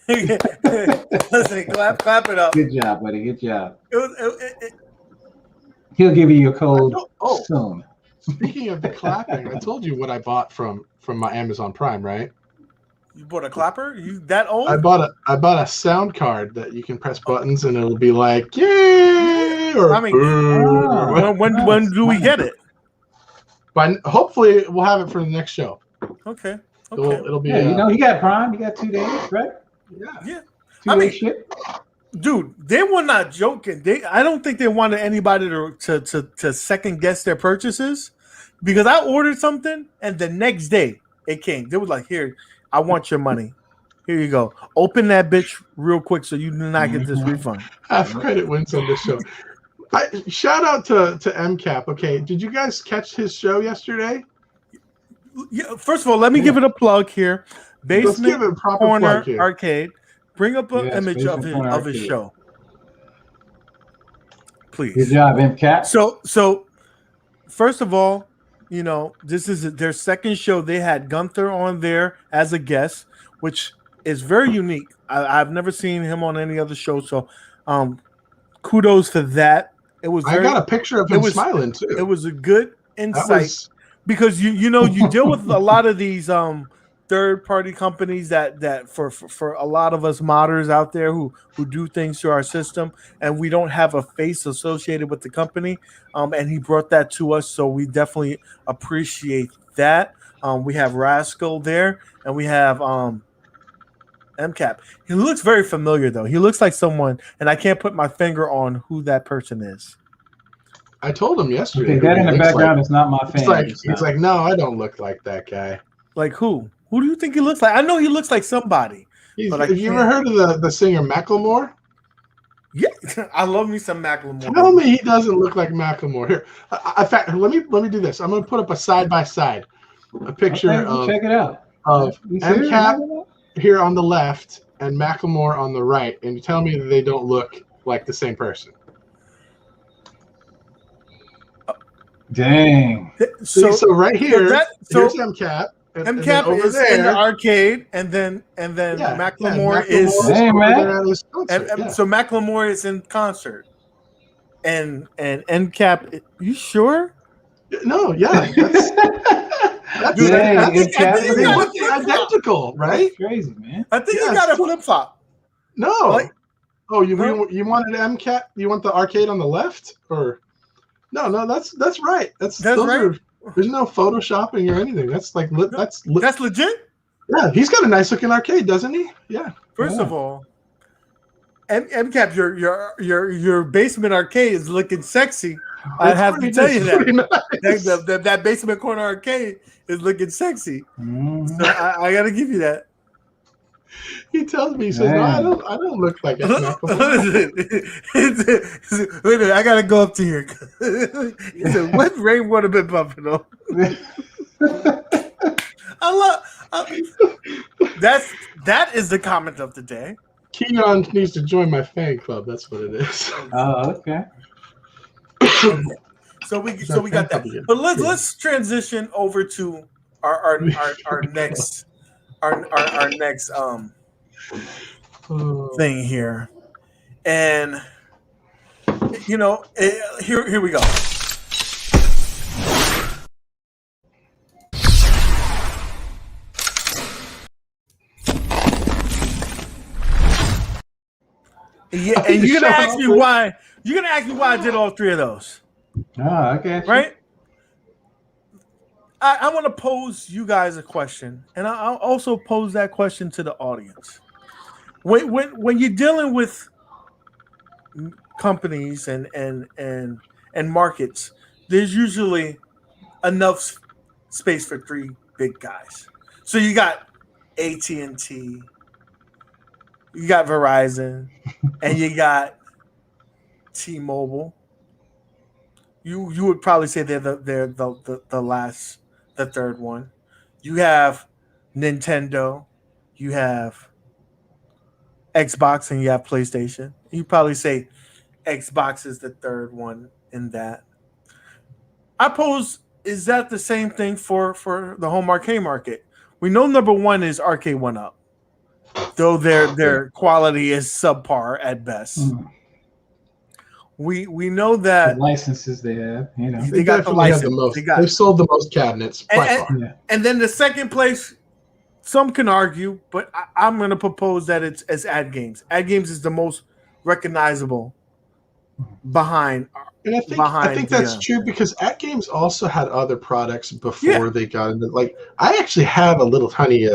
Listen, clap it up. Good job, buddy. Good job. He'll give you your code soon. Speaking of the clapping, I told you what I bought from my Amazon Prime, right? You bought a clapper? You that old? I bought a sound card that you can press buttons and it'll be like yay or when do we get it? But hopefully we'll have it for the next show. Okay. It'll be. Yeah, you got Prime. You got 2 days, right? Yeah. 2 days ship. Dude, they were not joking. I don't think they wanted anybody to second guess their purchases, because I ordered something and the next day it came. They were like, "Here, I want your money." Here you go. Open that bitch real quick so you do not get this refund. Half credit wins on this show. Shout out to MCAP. Okay, did you guys catch his show yesterday? Yeah, first of all, let me give it a plug here. Let's give Basement it a proper Corner plug here. Arcade. Bring up an Yes, image of Basement Corner his Arcade. show, please. Good job, MCAT. So first of all, you know, this is their second show. They had Gunther on there as a guest, which is very unique. I've never seen him on any other show. So kudos for that. It was I got a picture of him smiling too. It was a good insight because you know you deal with a lot of these third party companies that for a lot of us modders out there who do things to our system and we don't have a face associated with the company, and he brought that to us, so we definitely appreciate that. We have Rascal there and we have MCAP. He looks very familiar though. He looks like someone, and I can't put my finger on who that person is. I told him yesterday. Okay, that in the background is not my fan. He's like, no, I don't look like that guy. Like who? Who do you think he looks like? I know he looks like somebody. Have you ever heard of the singer Macklemore? Yeah, I love me some Macklemore. Tell me he doesn't look like Macklemore. Here, in fact, let me do this. I'm going to put up a side by side, a picture of check it out of MCAP here on the left and Macklemore on the right, and you tell me that they don't look like the same person. Dang. So right here, here's MCAP. MCAP over is there in the arcade, and then Macklemore is. Hey, man. So Macklemore is in concert, and MCAP. You sure? No, yeah. That's identical, right? That's crazy, man. I think you got a flip flop. No. You wanted MCAP? You want the arcade on the left, or no? That's right. That's right. There's no photoshopping or anything. That's legit. Yeah, he's got a nice looking arcade, doesn't he? Yeah. First of all, MCAP, your basement arcade is looking sexy. I have to tell you that. That basement corner arcade is looking sexy. So I got to give you that. He tells me, he says, no, I don't look like that. Wait a minute, I gotta go up to here. He said, what rain would have been bumping on? That is the comment of the day. Keon needs to join my fan club. That's what it is. Oh, okay. So we got that. But let's transition over to our next thing here, and you know, here we go. Yeah, and you're gonna ask me why. You're gonna ask me why I did all three of those. Oh, okay. Right. I want to pose you guys a question, and I'll also pose that question to the audience. When you're dealing with companies and markets, there's usually enough space for three big guys. So you got AT&T, you got Verizon, and you got T-Mobile. You would probably say they're the third one. You have Nintendo, you have Xbox, and you have PlayStation. You probably say Xbox is the third one in that. I pose, is that the same thing for the home arcade market? We know number one is Arcade 1-Up, though their quality is subpar at best. Mm. We know that the licenses they have, you know, they got the license. They've sold the most cabinets by far. And then the second place, some can argue, but I'm going to propose that it's as Ad Games. Ad Games is the most recognizable behind. And I think that's true because Ad Games also had other products before they got into. Like, I actually have a little tiny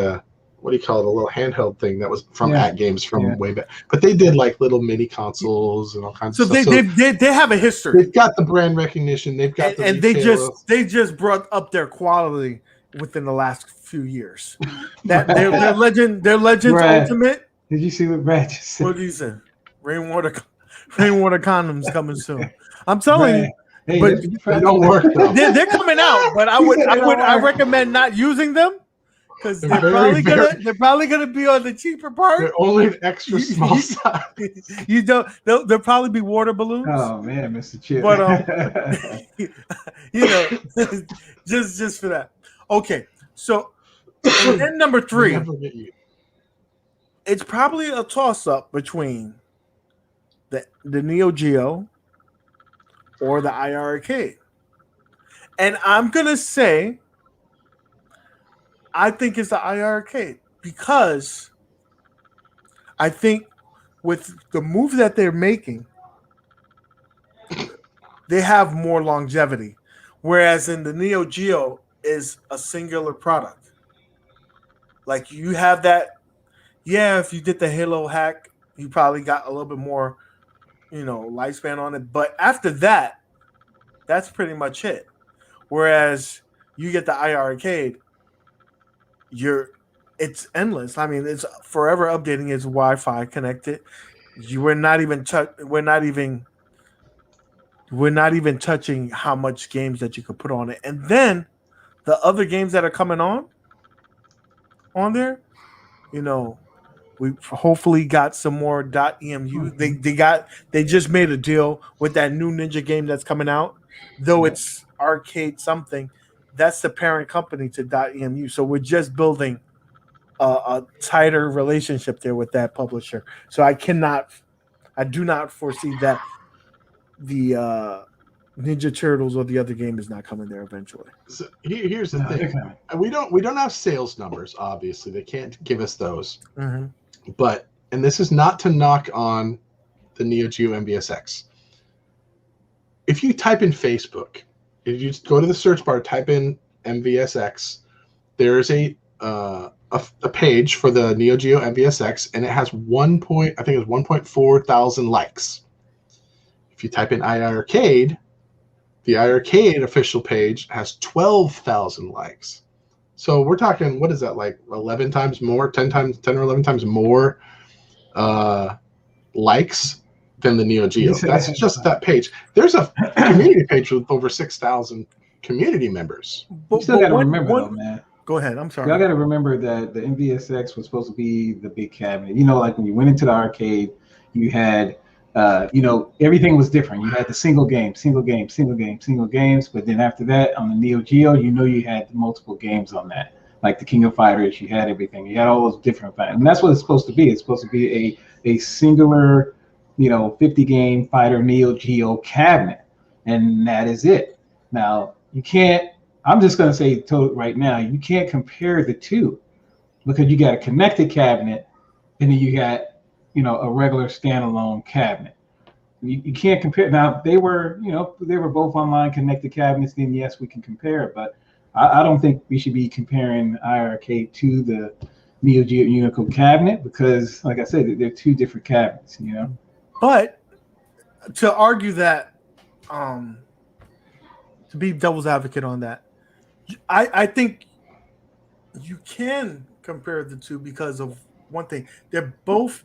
what do you call it? A little handheld thing that was from At Games from way back. But they did like little mini consoles and all kinds of stuff. So they have a history. They've got the brand recognition. They've got they just brought up their quality within the last few years. That their Legends Brad, Ultimate. Did you see what Brad just said? What do you say? Rainwater condoms coming soon. I'm telling you. Hey, But They don't work though. they're coming out, but I recommend not using them because they're probably gonna be on the cheaper part. They're only an extra small size. You don't. They'll probably be water balloons. Oh man, Mr. Chip. But you know, just for that. Okay, so and then number 3, it's probably a toss up between the Neo Geo or the iiRcade. And I'm going to say I think it's the iiRcade because I think with the move that they're making, they have more longevity. Whereas in the Neo Geo is a singular product. Like you have that, if you did the Halo hack, you probably got a little bit more, lifespan on it. But after that, that's pretty much it. Whereas you get the iiRcade, it's endless. I mean, it's forever updating. It's Wi-Fi connected. We're not even touching how much games that you could put on it. And then the other games that are coming on there, we hopefully got some more .emu. They just made a deal with that new Ninja game that's coming out. Though it's arcade something, that's the parent company to .emu. So we're just building a tighter relationship there with that publisher. So I do not foresee that the Ninja Turtles or the other game is not coming there eventually. So here's the thing: we don't have sales numbers. Obviously, they can't give us those. Mm-hmm. But this is not to knock on the Neo Geo MVSX. If you type in Facebook, if you just go to the search bar, type in MVSX, there's a page for the Neo Geo MVSX, and it has 1.4 thousand likes. If you type in iiRcade, the iiRcade official page has 12,000 likes. So we're talking, what is that, like 11 times more, 10 or 11 times more likes than the Neo Geo. That's just that page. There's a community page with over 6,000 community members. You still got to remember, though, man. Go ahead. I'm sorry. Y'all got to remember that the MVSX was supposed to be the big cabinet. Like when you went into the arcade, you had, everything was different. You had the single games. But then after that, on the Neo Geo, you had multiple games on that. Like the King of Fighters, you had everything. You had all those different things. And that's what it's supposed to be. It's supposed to be a singular 50-game fighter Neo Geo cabinet, and that is it. Now, you can't, I'm just going to say right now, you can't compare the two because you got a connected cabinet and then you got, a regular standalone cabinet. You can't compare. Now, they were both online connected cabinets, then yes, we can compare, but I don't think we should be comparing iiRcade to the Neo Geo Unico cabinet because, like I said, they're two different cabinets, But to argue that, to be devil's advocate on that, I think you can compare the two because of one thing. They're both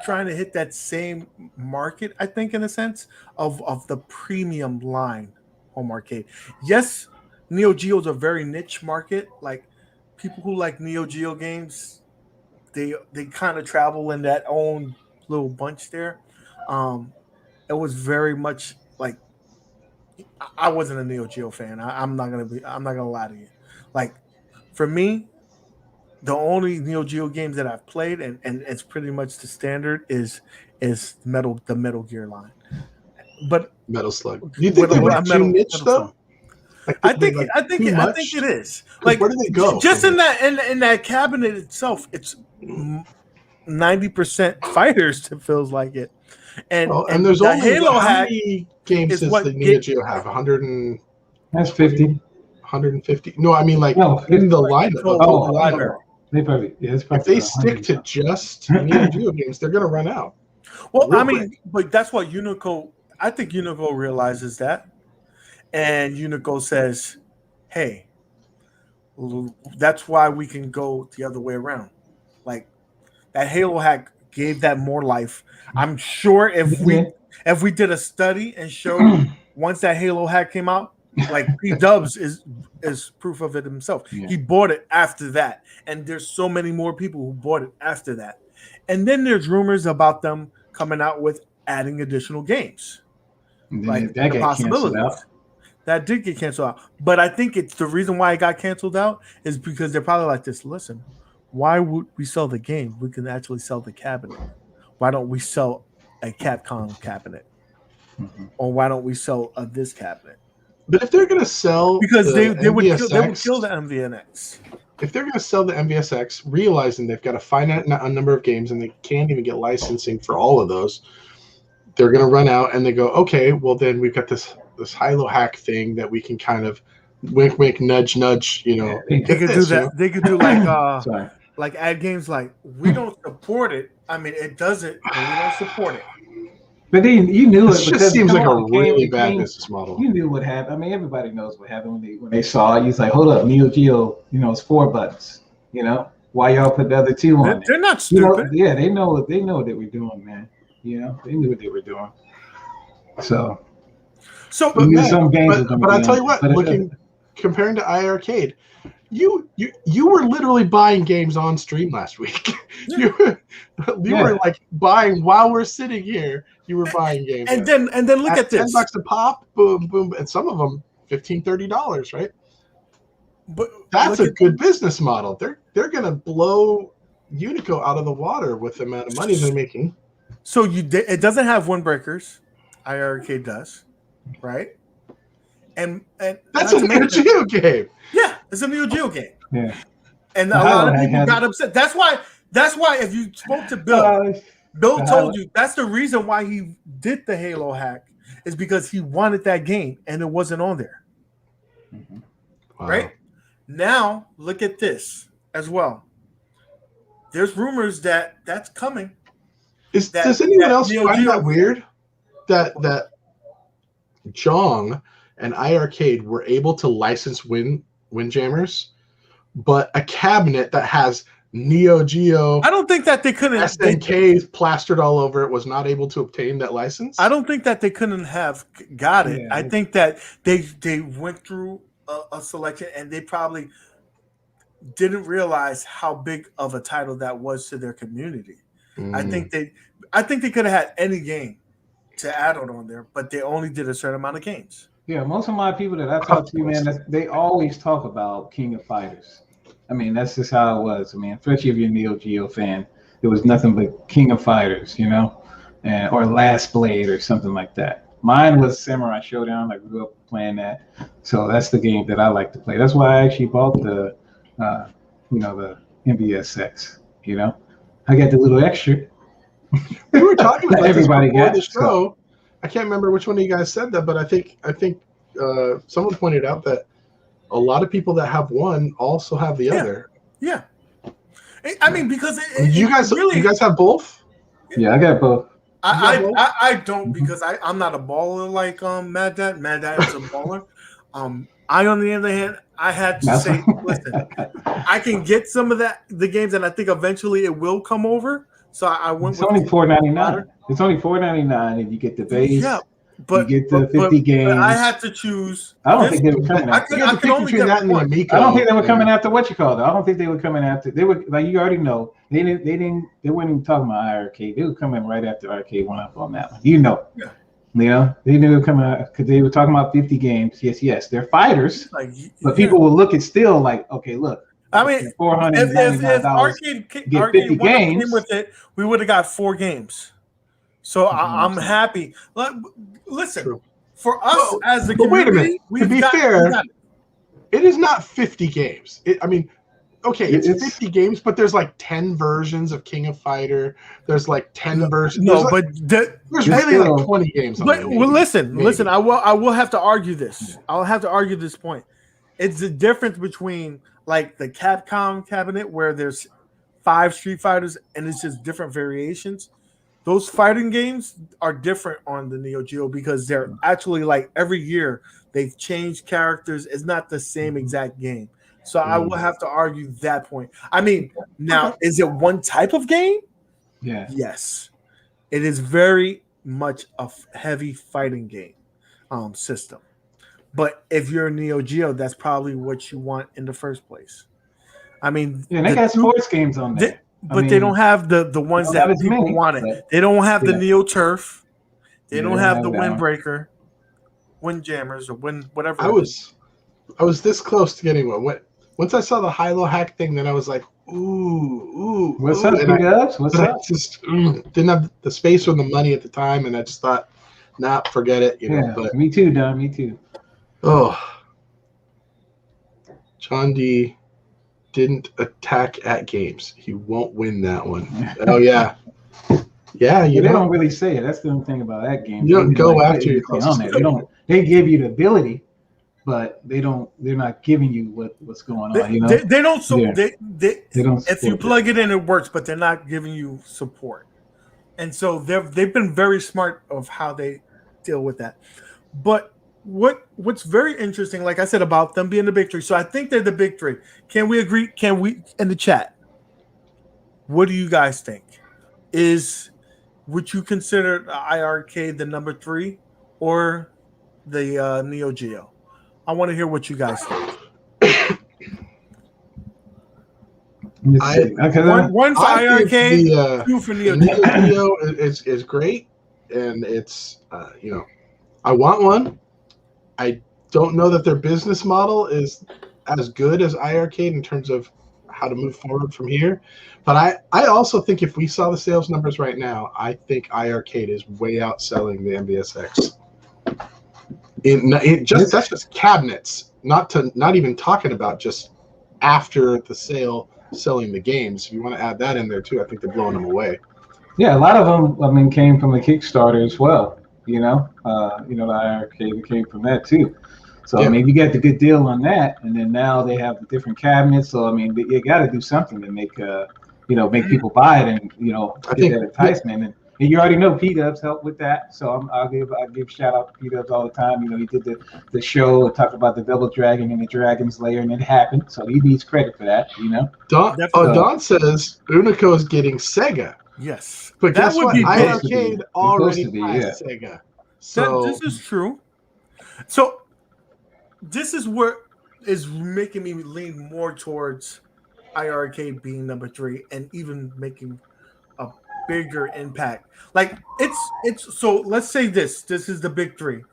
trying to hit that same market, I think, in a sense, of the premium line home arcade. Yes, Neo Geo is a very niche market. Like people who like Neo Geo games, they kind of travel in that own little bunch there. It was very much like I wasn't a Neo Geo fan. I'm not gonna lie to you. Like for me, the only Neo Geo games that I've played and it's pretty much the standard is the Metal Gear line. But Metal Slug. Do you think they were too niche though? I think it is. Like where do they go? Just in that cabinet itself, it's 90% fighters. It feels like it. And there's the only Halo how hack many games does the Neo Geo have? 100 That's 50. 150. No, I mean No, in the lineup. The library. If they stick to just Neo Geo games, they're going to run out. Well, but that's what Unico. I think Unico realizes that, and Unico says, "Hey, That's why we can go the other way around. Like that Halo hack gave that more life. I'm sure if we did a study and showed once that Halo hack came out, like P Dubs is proof of it himself. Yeah. He bought it after that, and there's so many more people who bought it after that. And then there's rumors about them coming out with adding additional games, like that the got canceled out. That did get canceled out, but I think it's the reason why it got canceled out is because they're probably like this. Listen, why would we sell the game? We can actually sell the cabinet. Why don't we sell a Capcom cabinet, or why don't we sell this cabinet? But if they're going to sell, because they would MVSX, kill the MVNX. If they're going to sell the MVSX, realizing they've got a finite number of games and they can't even get licensing for all of those, they're going to run out and they go, okay, well then we've got this Halo hack thing that we can kind of wink, wink, nudge, nudge. You know, they could do that. You know? They could do like like ad games. Like we don't support it. I mean, it does it, but we don't support it. But then you knew it. It just seems like a really bad business model. You knew what happened. I mean, everybody knows what happened when they saw it. He's like, hold up, Neo Geo, you know, it's 4 buttons. You know, why y'all put the other 2 on? They're not stupid. You know, yeah, they know what they were doing, man. You know, they knew what they were doing. So but I tell you what, comparing to iiRcade, you were literally buying games on stream last week. You were like buying while we're sitting here. You were buying games, and then look at this: $10 a pop, boom, boom, and some of them $15, $30, right? But that's a good business model. They're gonna blow Unico out of the water with the amount of money they're making. So it doesn't have windbreakers. iiRcade does, right? And that's a Neo Geo game. Yeah, it's a Neo Geo game. Yeah, and a lot of people got upset. That's why if you spoke to Bill, Bill told you that's the reason why he did the Halo hack is because he wanted that game and it wasn't on there. Wow. Right? Now look at this as well. There's rumors that that's coming. Does anyone else find that weird? That Jong and iiRcade were able to license Windjammers, but a cabinet that has Neo Geo, I don't think that they couldn't. SNK plastered all over it was not able to obtain that license. I don't think that they couldn't have got it. I think that they went through a selection and they probably didn't realize how big of a title that was to their community. I think they could have had any game to add on there, but they only did a certain amount of games. Yeah, most of my people that I talk to, man, they always talk about King of Fighters. I mean, that's just how it was. I mean, especially if you're a Neo Geo fan, there was nothing but King of Fighters, you know, or Last Blade or something like that. Mine was Samurai Showdown. I grew up playing that, so that's the game that I like to play. That's why I actually bought the MVSX. You know, I got the little extra. We were talking about everybody before the show. I can't remember which one of you guys said that, but I think someone pointed out that a lot of people that have one also have the other. Yeah, I mean because you guys have both. Yeah, I got both. I don't because I'm not a baller like Mad Dad. Mad Dad is a baller. I on the other hand, I had to say, listen, I can get some of the games, and I think eventually it will come over. So I went. It's only $4.99. It's only $4.99, and you get the base. Yeah, but you get the 50 games. But I had to choose. I don't think they were coming after. I could only get that in the Amico. I don't think they were coming after what you call it. I don't think they were coming after. They were like you already know. They weren't even talking about iiRcade. They were coming right after Arcade went up on that one. You know. Yeah. You know, they knew they were coming out because they were talking about 50 games. Yes, they're fighters, but people will look at still like, okay, look. I mean, if Arcade 50 games with it, we would have got 4 games. So I'm happy. Listen, for us as the community, wait a minute. To be fair, it is not 50 games. It's 50 games, but there's like 10 versions of King of Fighter. There's like 10 versions. There's really like 20 games. Listen. I will have to argue this. I'll have to argue this point. It's the difference between like the Capcom cabinet where there's 5 Street Fighters and it's just different variations. Those fighting games are different on the Neo Geo because they're actually like every year they've changed characters. It's not the same exact game. So I will have to argue that point. I mean, now is it one type of game? Yeah. Yes, it is very much a heavy fighting game system. But if you're a Neo Geo, that's probably what you want in the first place. I mean, Yeah, they got sports games on there. They don't have the ones that people wanted. They don't have the Neo Turf. They don't have the Windbreaker, Windjammers, or whatever. I was this close to getting one. Once I saw the high-low hack thing, then I was like, ooh. What's up, P-Dubs? What's up? I just didn't have the space or the money at the time, and I just thought, nah, forget it. You know. But me too, Don. Me too. Oh, John D. didn't attack at games. He won't win that one. Oh yeah, yeah. They don't really say it. That's the only thing about that game. You don't go after your closest. They don't. They give you the ability, but they don't. They're not giving you what's going on. You know. They don't. They don't. If you support plug it in, it works, but they're not giving you support. And so they've been very smart of how they deal with that. But what's very interesting, like I said, about them being the big three. So I think they're the big three. Can we agree? Can we in the chat? What do you guys think? Would you consider iiRcade the number 3 or the Neo Geo? I want to hear what you guys think. One for iiRcade, 2 for Neo Geo. Neo is great, and it's I want one. I don't know that their business model is as good as iiRcade in terms of how to move forward from here. But I also think if we saw the sales numbers right now, I think iiRcade is way outselling the MVSX. That's just cabinets, not even talking about just after the sale selling the games. If you want to add that in there too, I think they're blowing them away. Yeah, a lot of them, came from the Kickstarter as well. The iiRcade came from that too. So I mean, you get the good deal on that, and then now they have the different cabinets. So I mean, you got to do something to make make people buy it, and get that enticement. And you already know P-Dubs helped with that. So I'll give shout out to P-Dubs all the time. He did the show and talked about the Double Dragon and the Dragon's Lair, and it happened. So he needs credit for that. Don says Unico is getting Sega. Yes, but that would be iiRcade already has Sega. So this is true. So this is what is making me lean more towards iiRcade being number 3 and even making a bigger impact. Like it's so let's say this is the big 3,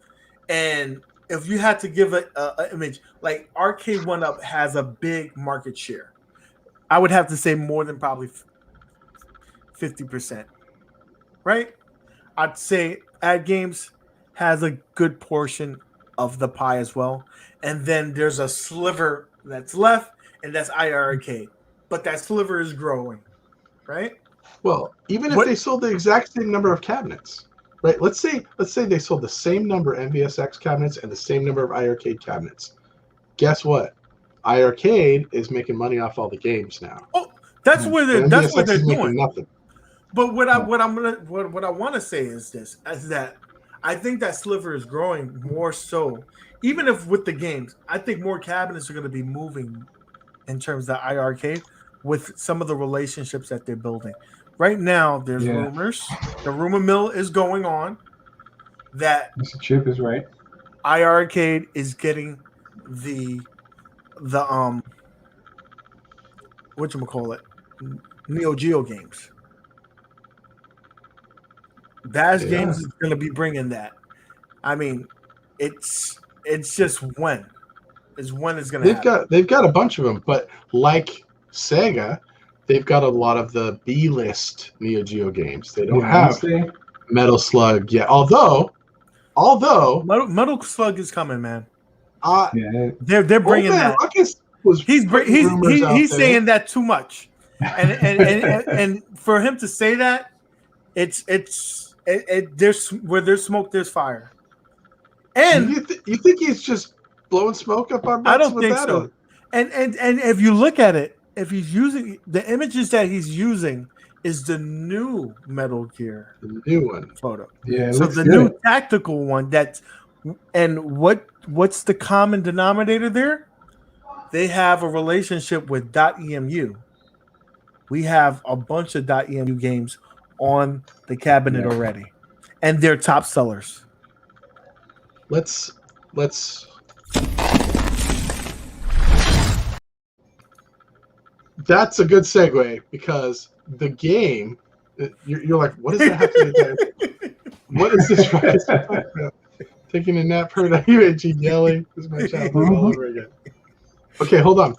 and if you had to give an image, like Arcade 1UP has a big market share. I would have to say more than probably 50%, right? I'd say Ad Games has a good portion of the pie as well, and then there's a sliver that's left, and that's iiRcade. But that sliver is growing, right? Well, even if they sold the exact same number of cabinets, right? Let's say they sold the same number of MVSX cabinets and the same number of iiRcade cabinets. Guess what? iiRcade is making money off all the games now. Oh, that's what they're doing. Nothing. But what I want to say is this: is that I think that sliver is growing more so. Even if with the games, I think more cabinets are going to be moving in terms of iiRcade with some of the relationships that they're building. Right now, there's rumors. The rumor mill is going on that Mr. Chip is right. iiRcade is getting the whatchamacallit, Neo Geo games. Daz Games is going to be bringing that. I mean, it's just when. Is when it's going to happen. They've got a bunch of them, but like Sega, they've got a lot of the B-list Neo Geo games. They don't have Metal Slug yet. Although Metal Slug is coming, man. They're bringing that. He's saying that too much, and for him to say that, there's where there's smoke, there's fire. And you think he's just blowing smoke up our butts? I don't think so. And if you look at it, if he's using the images that he's using is the new Metal Gear, the new one photo. Yeah, so the new tactical one. What's the common denominator there? they have a relationship with .emu. We have a bunch of .emu games on the cabinet already, and they're top sellers. Let's. That's a good segue because the game. You're like, what does that have to do with that? What is this talking about? Taking a nap, heard UAG yelling. This is my childhood all over again. Okay, hold on.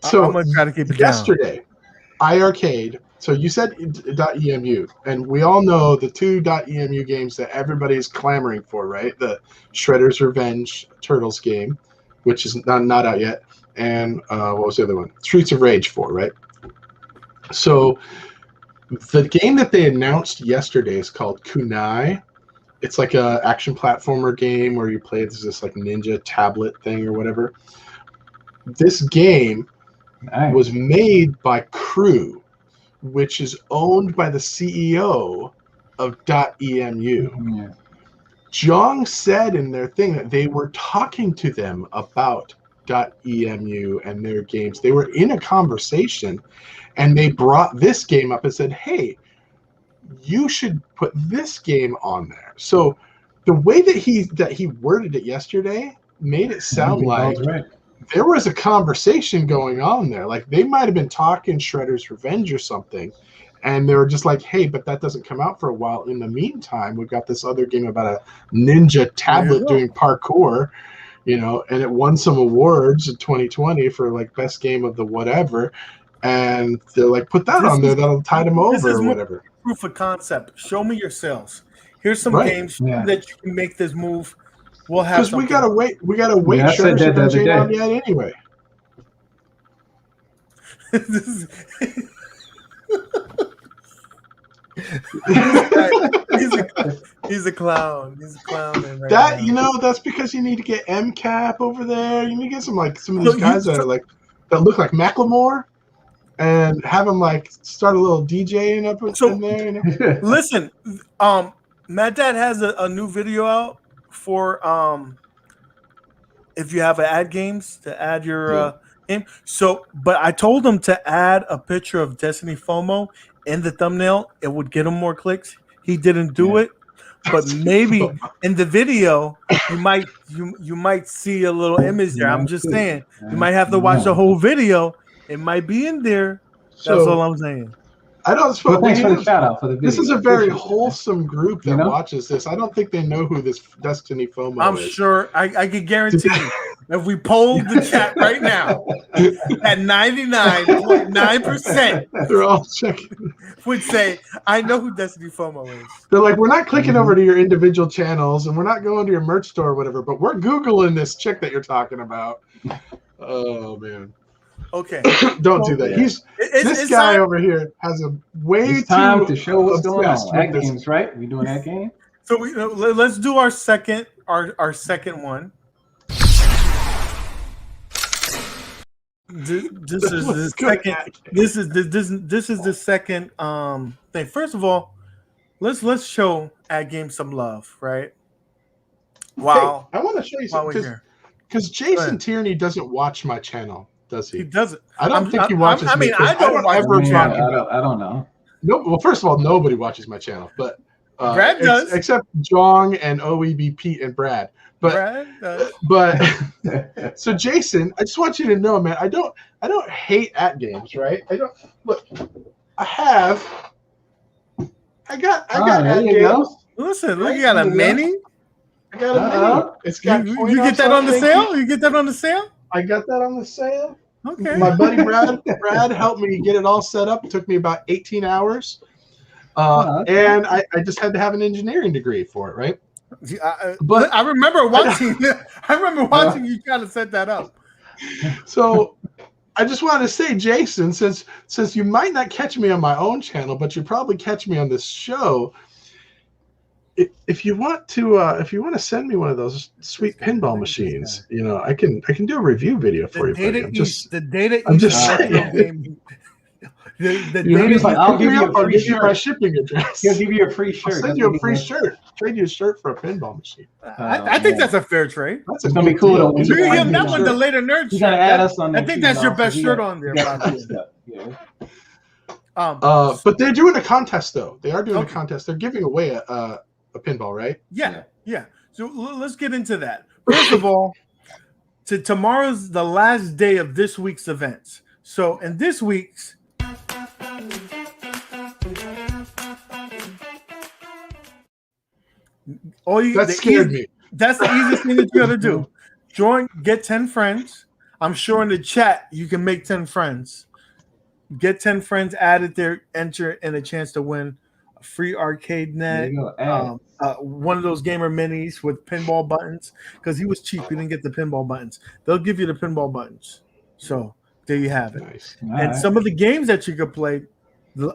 So I'm gonna try to keep it yesterday, iiRcade. So you said .emu, and we all know the two .emu games that everybody's clamoring for, right? The Shredder's Revenge Turtles game, which is not out yet, and what was the other one? Streets of Rage 4, right? So the game that they announced yesterday is called Kunai. It's like a action platformer game where you play this like ninja tablet thing or whatever. This game was made by Crew, which is owned by the CEO of .emu. Yeah. Jong said in their thing that they were talking to them about .emu and their games. They were in a conversation, and they brought this game up and said, hey, you should put this game on there. So the way that he worded it yesterday made it sound like there was a conversation going on there. Like they might have been talking Shredder's Revenge or something, and they were just like, hey, but that doesn't come out for a while. In the meantime, we've got this other game about a ninja tablet doing parkour, and it won some awards in 2020 for like best game of the whatever. And they're like, put that on there, that'll tide them over or whatever. Proof of concept. Show me your sales. Here's some games that you can make this move. We'll have because we gotta wait. We gotta wait. Yeah, I said that the other day. On yet anyway. He's a clown. He's a clown. Right that now. That's because you need to get MCAP over there. You need to get some of these guys that look like Macklemore. And have him start a little DJing up in there. Listen, Mad Dad has a new video out for if you have ad games to add your game. So, but I told him to add a picture of Destiny FOMO in the thumbnail. It would get him more clicks. He didn't do it, but maybe in the video you might see a little image there. I'm just saying you might have to watch the whole video. It might be in there. That's all I'm saying. I don't suppose. Thanks for the shout out for the video. This is a very wholesome group that watches this. I don't think they know who this Destiny FOMO is. I'm sure. I can guarantee you. If we polled the chat right now, at 99.9%, they're all checking. Would say, I know who Destiny FOMO is. They're like, we're not clicking over to your individual channels, and we're not going to your merch store or whatever, but we're Googling this chick that you're talking about. Oh, man. Okay. Don't do that. This guy over here has a way time to show what's going on. Ad games, right? We doing that game. So let's do our second one. This is the second thing. First of all, let's show ad games some love, right? Wow. Hey, I want to show you something because Jason Tierney doesn't watch my channel. Does he? He doesn't. I don't think he watches. I don't know. No. Well, first of all, nobody watches my channel, but Brad does, except Jong and OEB Pete and Brad. But Brad does. But so Jason, I just want you to know, man. I don't hate at games, right? I don't look. I got at games. Listen, look, you got a mini. I got a mini. It's got. You get that on the sale? You get that on the sale? I got that on the sale. Okay. My buddy Brad helped me get it all set up. It took me about 18 hours. And I just had to have an engineering degree for it, right? But I remember watching you trying to set that up. So I just wanted to say, Jason, since you might not catch me on my own channel, but you probably catch me on this show. If you want to send me one of those sweet pinball machines, I can do a review video for you. The Data East game. The He was like, "I'll give you a I'll free give you my shirt. shirt address. He'll give you a free shirt. I'll send you a free shirt. Trade you a shirt for a pinball machine. I think that's a fair trade. That's It's a gonna be good cool deal. though. These You are can give him good that one, the shirts. later nerd He's shirt. gonna add us on there. I think too, that's your so best he shirt got- on there. he got by some the way. stuff. Yeah. But they're doing a contest though. They are doing a contest. They're giving away a pinball, right? Yeah. So let's get into that. First of all, tomorrow's the last day of this week's events. So in this week's that scared me. That's the easiest thing that you gotta do. Get 10 friends. I'm sure in the chat you can make 10 friends. Get 10 friends added there, enter in a chance to win a free arcade net. One of those gamer minis with pinball buttons, because he was cheap. He didn't get the pinball buttons. They'll give you the pinball buttons. So there you have it. Nice. And some of the games that you could play,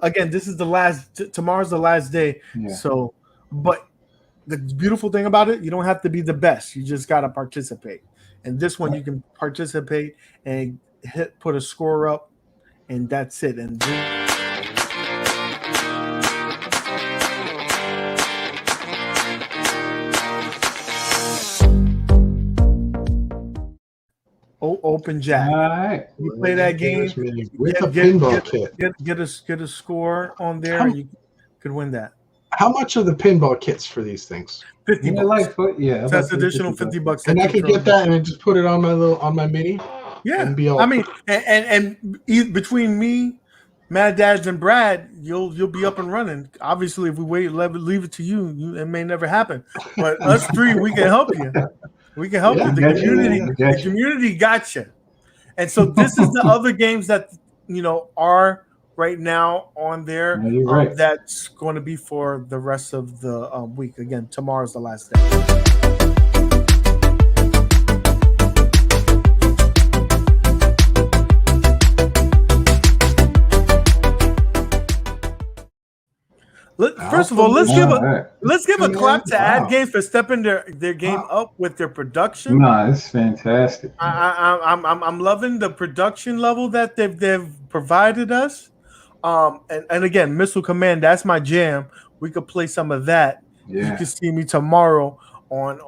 again, this is the last. Tomorrow's the last day. Yeah. So, but the beautiful thing about it, you don't have to be the best. You just gotta participate. And this one, you can participate and put a score up, and that's it. And open jack. All right. You play that game with a pinball kit. Get a score on there, and you could win that. How much are the pinball kits for these things? $50. Yeah, That's additional $50. And I could get that and just put it on my mini. Yeah, and be all I mean, and between me, Mad Dads, and Brad, you'll be up and running. Obviously, if we leave it to you, it may never happen. But us three, we can help you. We can help you. The community got you. And so this is the other games that are right now on there. Yeah, you're right. That's going to be for the rest of the week. Again, tomorrow's the last day. First of all, let's give a clap to Ad Games for stepping their game up with their production. No, it's fantastic. I'm loving the production level that they've provided us. And again, Missile Command, that's my jam. We could play some of that. Yeah. You can see me tomorrow on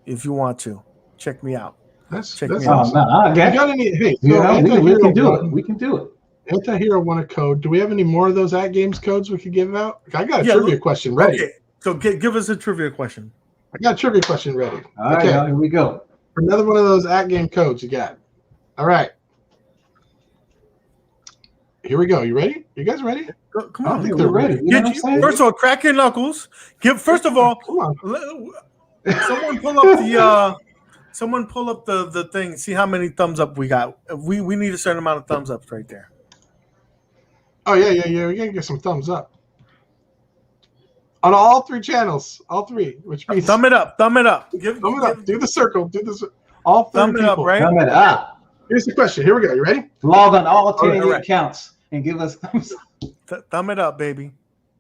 if you want to check me out. Check me out. I got any? Hey, we can do it. We can do it. Anti-Hero won a code. Do we have any more of those At Games codes we could give out? I got a trivia question ready. Okay, so give us a trivia question. I got a trivia question ready. All right, here we go. For another one of those At Game codes you got. All right. Here we go. You ready? You guys ready? Come on. I think they're ready. First of all, crack your knuckles. First of all, come on. Someone pull up the thing. See how many thumbs up we got. We need a certain amount of thumbs ups right there. Oh yeah. We gotta get some thumbs up on all three channels. All three, which means thumb it up. Thumb it up. Do the circle. Do this. All 30 thumb it people. up, right? Thumb it up. Here's the question. Here we go. You ready? Log on all 10 accounts and give us thumbs up. Thumb it up, baby.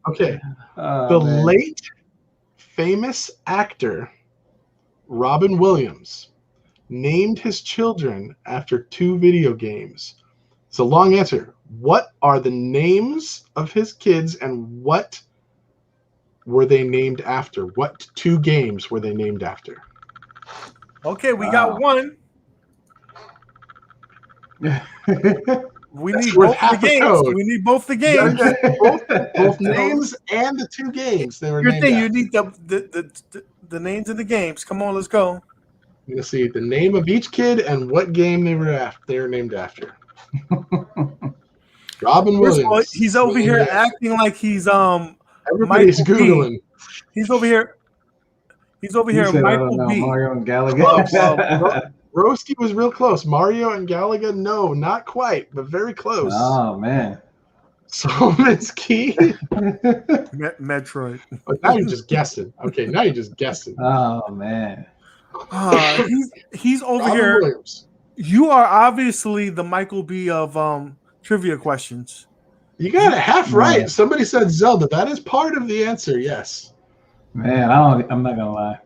Okay. The late famous actor Robin Williams named his children after 2 video games. It's a long answer. What are the names of his kids and what were they named after? What 2 games were they named after? Okay, we got one. We need both the games. We need both the games. both names and the 2 games. They were Your named thing, after. you need the names of the games. Come on, let's go. I'm gonna see the name of each kid and what game they were named after. Robin Williams. All, he's over here acting like he's Everybody's Michael Googling. B. He's over here. Michael B. Mario and Gallagher. Roski was real close. Mario and Galaga, no, not quite, but very close. Oh man. Solomon's Key. Metroid. But now you're just guessing. Okay, now you're just guessing. Oh man. He's over Robin here. Williams. You are obviously the Michael B of trivia questions. You got it half right. Somebody said Zelda. That is part of the answer. Yes. Man, I'm not gonna lie.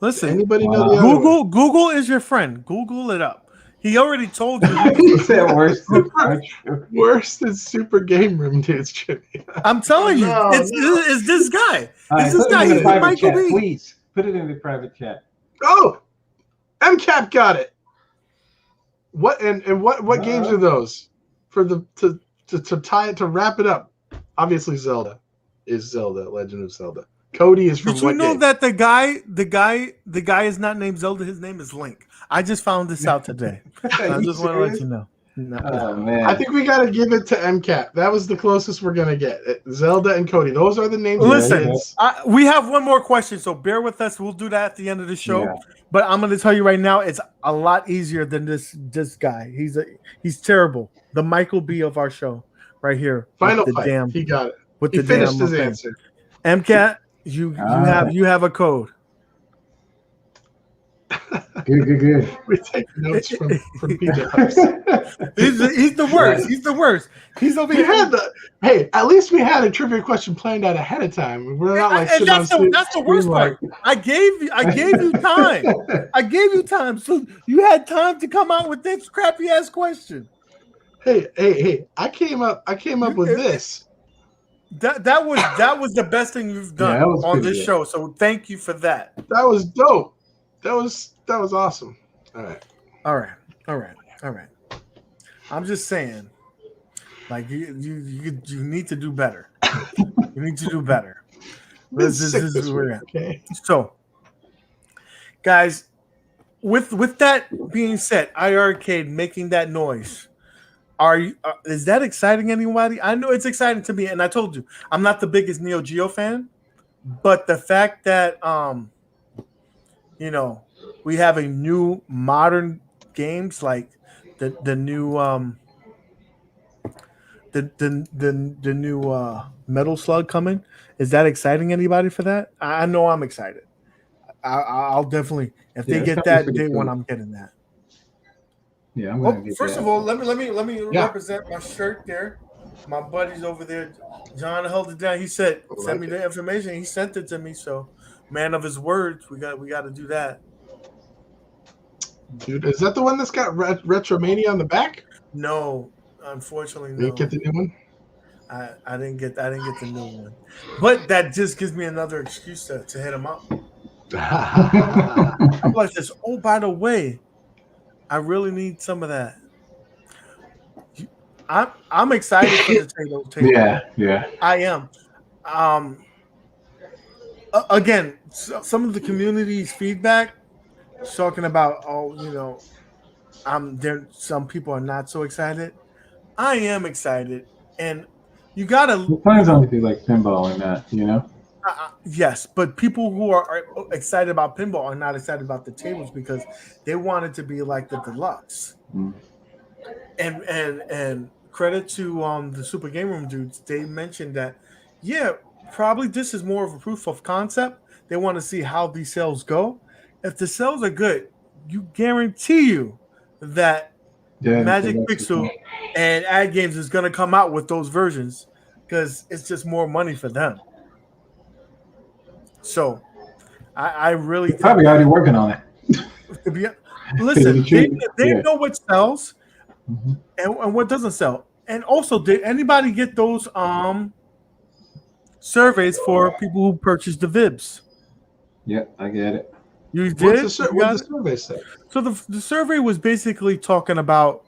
Listen, anybody know the other one? Google is your friend. Google it up. He already told you. He said worse than retro. Worse than Super Game Room dudes, Jimmy. I'm telling you, No, it's this guy. All right, It's this put it guy. in the He's private Michael chat, B. please. Put it in the private chat. Oh, MCAP got it. What and what games are those? For the to tie it to wrap it up. Obviously, Zelda is Zelda, Legend of Zelda. Cody is from Did you what know game? that the guy is not named Zelda? His name is Link. I just found this out today. I just want to let you know. No. Oh man. I think we got to give it to MCAP. That was the closest we're gonna get. Zelda and Cody. Those are the names. Listen, of the kids. we have one more question, so bear with us. We'll do that at the end of the show. Yeah. But I'm going to tell you right now, it's a lot easier than this guy. He's terrible. The Michael B of our show, right here. Final with the fight. He got it. With He the finished damn his thing. answer. MCAT, you have a code. Good. We take notes from PJ Hubs. He's the worst. He's the worst. He's over We here. had hey, at least we had a trivia question planned out ahead of time. We're not like And that's sitting on the worst part. I gave you time. I gave you time, so you had time to come out with this crappy ass question. Hey! I came up with this. That was the best thing you've done on this show. So thank you for that. That was dope. That was awesome. All right. I'm just saying, like you need to do better. You need to do better. This is where we're at. Okay. So, guys, with that being said, iiRcade making that noise. Is that exciting anybody? I know it's exciting to me, and I told you I'm not the biggest NEO GEO fan, but the fact that we have a new modern games like the new the new Metal Slug coming. Is that exciting anybody for that? I know I'm excited. I'll definitely if they get that day one, I'm getting that. Yeah, I'm gonna get first that. of all, let me represent my shirt there. My buddy's over there. John held it down. He said, "Send me the information." He sent it to me. So, man of his words, we got to do that. Dude, is that the one that's got Retromania on the back? No, unfortunately, no. You didn't get the new one. I didn't get the new one, but that just gives me another excuse to hit him up. I'm like this. Oh, by the way, I really need some of that. I'm excited for the table. Yeah. I am. Again, some of the community's feedback talking about, there. Some people are not so excited. I am excited, and you gotta. The plans only do like pinball and that, Yes, but people who are excited about pinball are not excited about the tables because they want it to be like the deluxe. Mm. And credit to the Super Game Room dudes, they mentioned that probably this is more of a proof of concept. They want to see how these sales go. If the sales are good, you guarantee you that Magic Pixel and Ad Games is going to come out with those versions because it's just more money for them. So, I really think probably already working on it. Listen, they know what sells and what doesn't sell. And also, did anybody get those surveys for people who purchased the VIBs? Yep, I get it. You did? What's the survey say? So the survey was basically talking about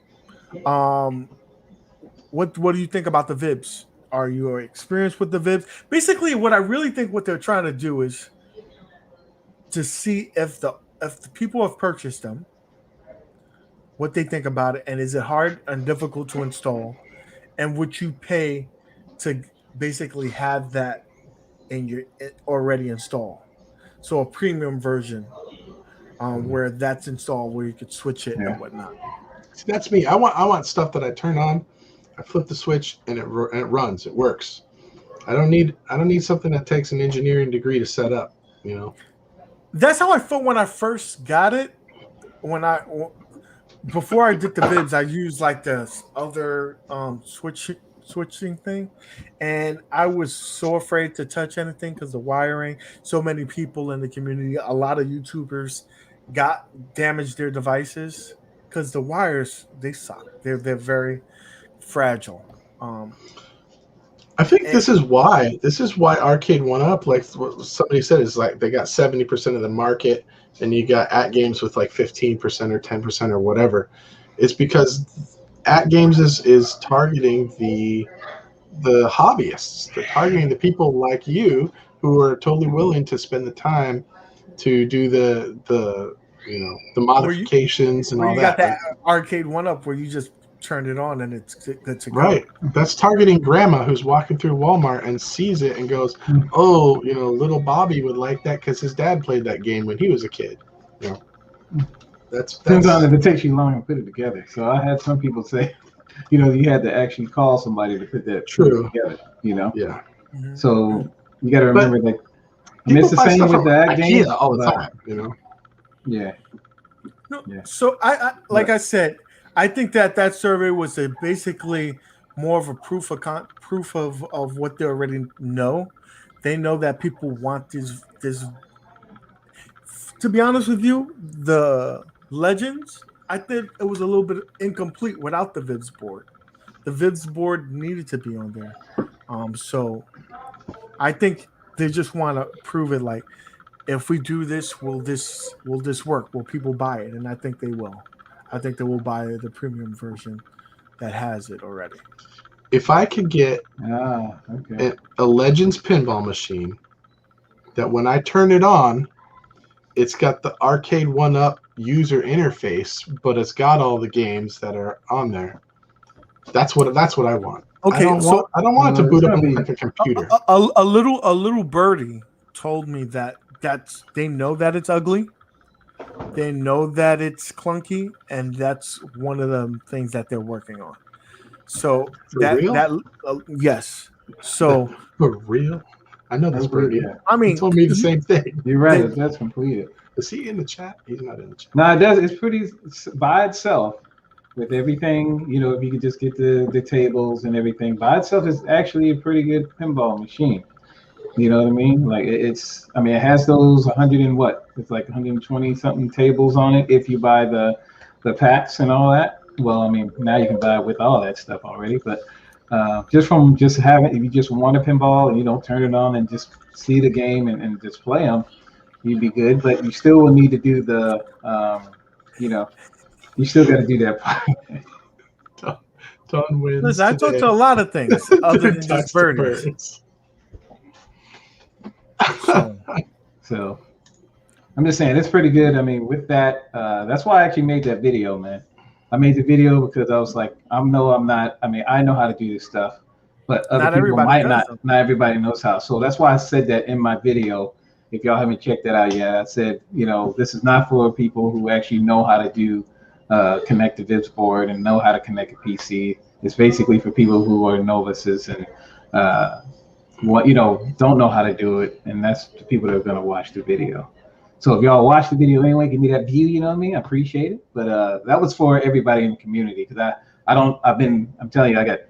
what do you think about the VIBs? Are you experienced with the VIBs? Basically, what I really think what they're trying to do is to see if the people have purchased them, what they think about it, and is it hard and difficult to install, and would you pay to basically have that in your already installed? So a premium version where that's installed, where you could switch it and whatnot. See, that's me. I want stuff that I turn on, I flip the switch, and it runs. It works. I don't need something that takes an engineering degree to set up. That's how I felt when I first got it. Before I did the VIBs, I used like the other switching thing, and I was so afraid to touch anything because the wiring. So many people in the community, a lot of YouTubers got damaged their devices because the wires they suck. They're very fragile. I think And- this is why Arcade went up. Like what somebody said, is like they got 70% of the market, and you got At Games with like 15% or 10% or whatever. It's because At Games is targeting the hobbyists. They're targeting the people like you who are totally willing to spend the time to do the modifications and where all you that. got that arcade one up where you just turn it on and it's good to go. Right. That's targeting grandma who's walking through Walmart and sees it and goes, "Oh, little Bobby would like that because his dad played that game when he was a kid." That's Depends on if it takes you long to put it together. So I had some people say, you had to actually call somebody to put it together. Yeah. Mhm. So you got to remember that. I mean, People it's the buy same stuff with from the IKEA games all the time. Yeah. No, Yeah. so I like I said, I think that survey was basically more of a proof of what they already know. They know that people want this. To be honest with you, the Legends, I think it was a little bit incomplete without the Vids board. The Vids board needed to be on there. So I think they just want to prove it. Like, if we do this, will this work? Will people buy it? And I think they will. I think they will buy the premium version that has it already. If I could get Okay. a Legends pinball machine that when I turn it on, it's got the Arcade 1-Up user interface, but it's got all the games that are on there. That's what I want. Okay, I don't want it to boot up like a computer. A little birdie told me that they know that it's ugly. They know that it's clunky, and that's one of the things that they're working on. So For real? yes. So For real? I know this birdie. I mean, he told me the same thing. You're right. That's completed. Is he in the chat? He's not in the chat. No, it does. It's pretty by itself with everything. If you could just get the tables and everything by itself, is actually a pretty good pinball machine. You know what I mean? Like it has those 100 and what? It's like 120 something tables on it if you buy the packs and all that. Well, I mean, now you can buy it with all that stuff already, but just having, if you just want a pinball and you don't turn it on and just see the game and just play them, you'd be good. But you still will need to do the, you still got to do that part. Don wins. Listen, I talked to a lot of things other than just birdies. So I'm just saying it's pretty good. I mean, with that, that's why I actually made that video, man. I made the video because I was like, I know how to do this stuff, but other people might not. Not everybody knows how. So that's why I said that in my video. If y'all haven't checked that out yet, I said, this is not for people who actually know how to do connect the Vids board and know how to connect a PC. It's basically for people who are novices and don't know how to do it, and that's the people that are going to watch the video. So if y'all watch the video anyway, give me that view, you know what I mean? I appreciate it. But that was for everybody in the community, because I'm telling you, I got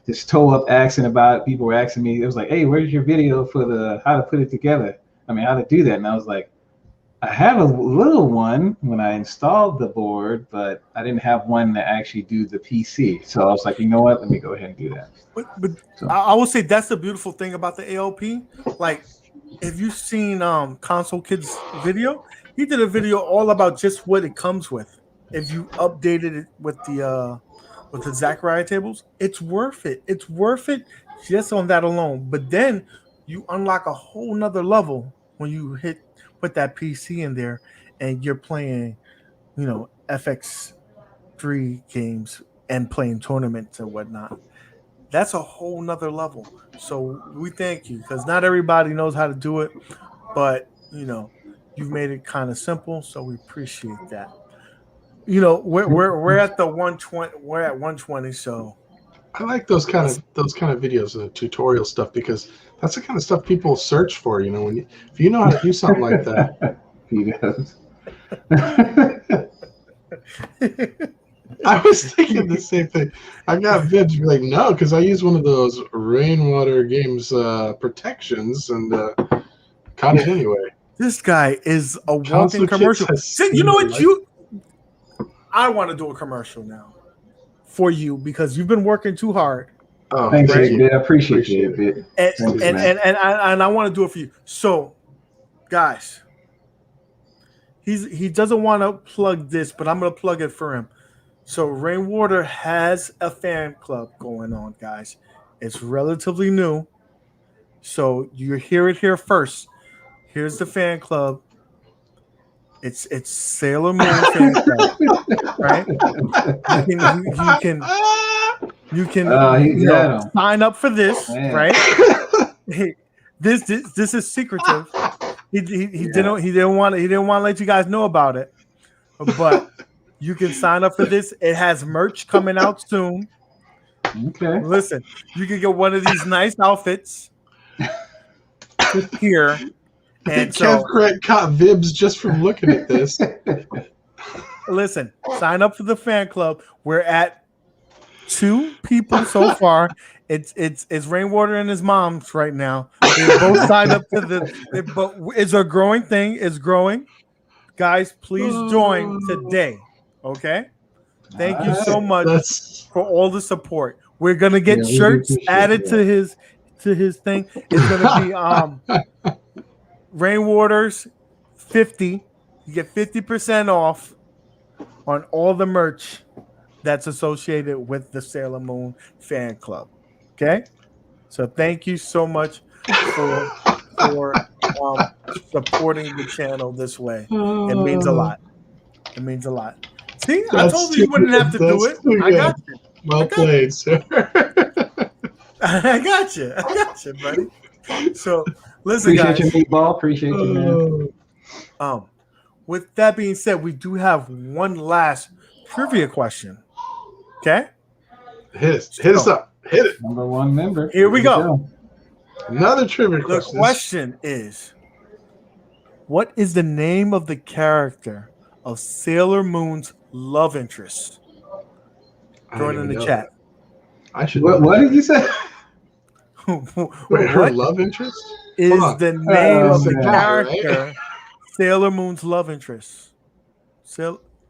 this toe up asking about it. People were asking me, it was like, hey, where's your video for how to put it together? I mean, how to do that. And I was like, I have a little one when I installed the board, but I didn't have one to actually do the PC. So I was like, you know what? Let me go ahead and do that. But I will say that's the beautiful thing about the ALP. Like, if you've seen Console Kid's video, he did a video all about just what it comes with. If you updated it with the Zachariah tables, it's worth it. It's worth it just on that alone. But then you unlock a whole nother level when you put that PC in there and you're playing, FX3 games and playing tournaments and whatnot. That's a whole nother level. So we thank you, because not everybody knows how to do it, but you've made it kind of simple, so we appreciate that. We're at the 120. We're at 120. So I like those kind of videos and the tutorial stuff, because that's the kind of stuff people search for. If you know how to do something like that. He does. I was thinking the same thing. I got Vids be like, no, because I use one of those Rainwater Games protections and caught it anyway. This guy is a walking commercial. You know what? I want to do a commercial now for you because you've been working too hard. Oh, Thanks, thank you. I appreciate you. And I want to do it for you. So, guys, he doesn't want to plug this, but I'm going to plug it for him. So, Rainwater has a fan club going on, guys. It's relatively new. So, you hear it here first. Here's the fan club. It's Sailor Moon fan club, right? You can sign up for this, right? This is secretive. He didn't want to let you guys know about it, but you can sign up for this. It has merch coming out soon. Okay. Listen, you can get one of these nice outfits here. And Kev Craig caught Vibs just from looking at this. Listen, sign up for the fan club. We're at 2 people so far. It's Rainwater and his mom's right now. They both signed up to but it's a growing thing. It's growing. Guys, please join today. Okay? Thank you so much for all the support. We're gonna get shirts added to his thing. It's gonna be Rainwater's 50. You get 50% off on all the merch that's associated with the Sailor Moon fan club. Okay, so thank you so much for supporting the channel this way. It means a lot. It means a lot. See, I told you wouldn't have to do it. I got you. Well played, sir. I got you, buddy. So listen, appreciate guys. your meatball. Appreciate you, man. With that being said, we do have one last trivia question. Okay, hit us up. Hit it. Number 1 member. Here we go. Another trivia question. The question is, what is the name of the character of Sailor Moon's love interest? Throw it in the chat. I should. What did you say? Wait, her love interest is the name of the character, right? Sailor Moon's love interest.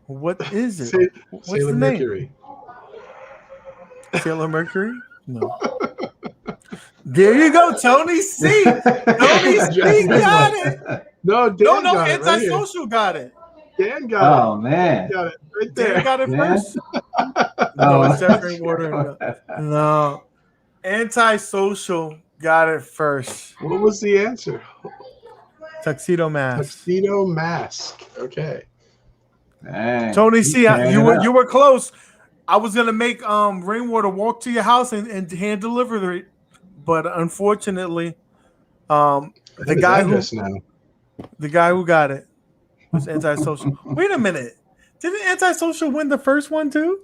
What is it? What's Sailor the name? Mercury. Sailor Mercury? No. There you go, Tony C. Tony C got it. No, Dan No, got Antisocial got it. Dan got it. Oh man, Got it right there. Dan got it first. No, it's definitely Water. No, Antisocial got it first. What was the answer? Tuxedo Mask. Tuxedo Mask. Okay. Dang. Tony C, you were close. I was gonna make Rainwater walk to your house and hand deliver it, but unfortunately, the guy who got it was Antisocial. Wait a minute, didn't Antisocial win the first one too?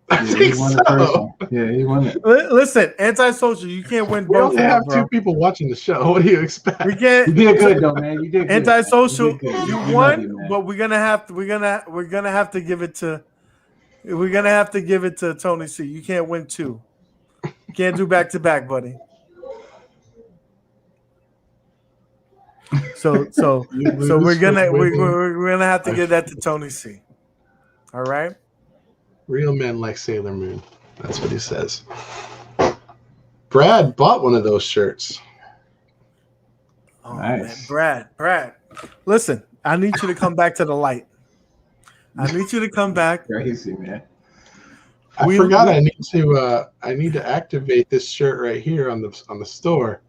I think so. Yeah, he won it. Listen, Antisocial, you can't win We both. only have 2 people watching the show. What do you expect? We can't. You did good though, man. You did good. Antisocial, you won, but we're gonna have to give it to. We're gonna have to give it to Tony C. You can't win 2. You can't do back to back, buddy. So we're gonna have to give that to Tony C. All right. Real men like Sailor Moon. That's what he says. Brad bought one of those shirts. Oh Nice. man, Brad. Listen, I need you to come back to the light. I need you to come back. Crazy, man. I forgot I need to activate this shirt right here on the store.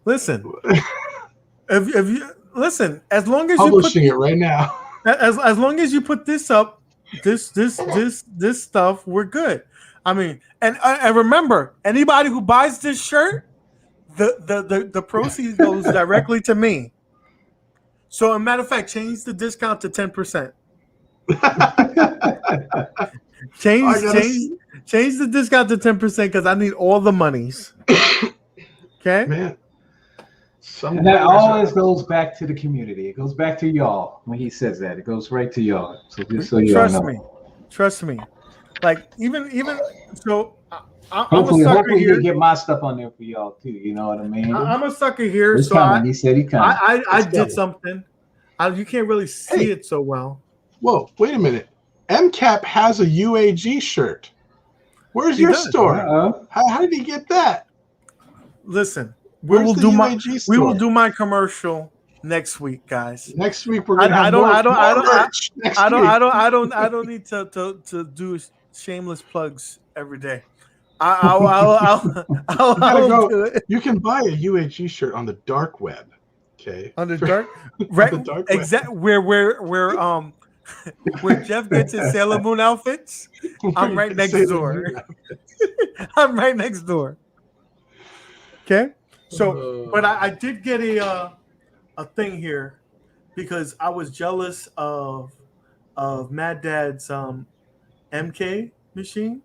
Listen, if you listen, as long as Publishing it right now. As long as you put this up, this stuff, we're good. I mean, and remember, anybody who buys this shirt, the proceeds goes directly to me. So, as a matter of fact, change the discount to 10%. Change the discount to 10% because I need all the monies. Okay, man. And that always goes back to the community. It goes back to y'all when he says that. It goes right to y'all. So just so you trust me. Like even so, hopefully you get my stuff on there for y'all too. You know what I mean? I'm a sucker here. It's so coming. He said he coming. I did something. You can't really see it so well. Whoa! Wait a minute. MCAP has a UAG shirt. Where's He your does. store? How did he get that? Listen, Where's the UAG store? we will do my commercial next week, guys. Next week we're gonna have more merch. I don't need to do shameless plugs every day. I'll do it. You can buy a UAG shirt on the dark web. Okay. On the dark, right? Exactly. Where Jeff gets his Sailor Moon outfits. I'm right next door. I'm right next door. Okay. So, but I did get a thing here because I was jealous of Mad Dad's MK machine.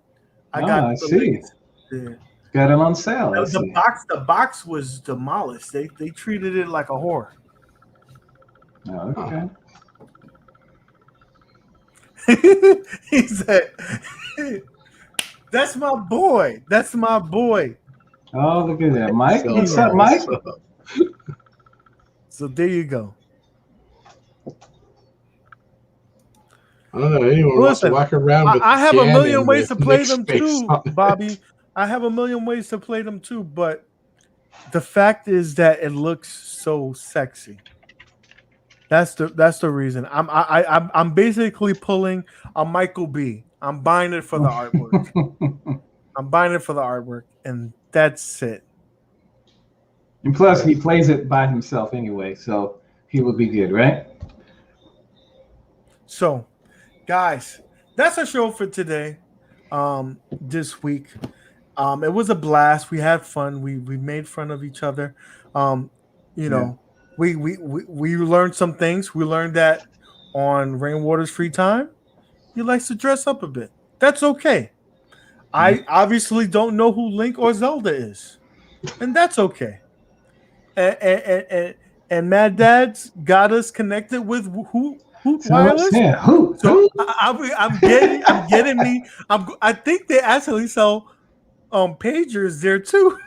I see. Got it on sale. The box was demolished. They treated it like a whore. Oh, okay. He said, "That's my boy. That's my boy." Oh, look at that, Mike. What's up, Mike? So there you go. I don't know. Anyone wants to walk around with I have a million ways to play Nick's them too, Bobby. I have a million ways to play them too, but the fact is that it looks so sexy. That's the reason. I'm basically pulling a Michael B. I'm buying it for the artwork. I'm buying it for the artwork, and that's it. And plus, he plays it by himself anyway, so he will be good, right? So, guys, that's our show for today. This week, it was a blast. We had fun. We made fun of each other. You know. We learned some things. We learned that on Rainwater's free time, he likes to dress up a bit. That's okay. I obviously don't know who Link or Zelda is, and that's okay. And Mad Dad's got us connected with who wireless. Yeah, who? So I'm getting me. I think they actually sell pagers there too.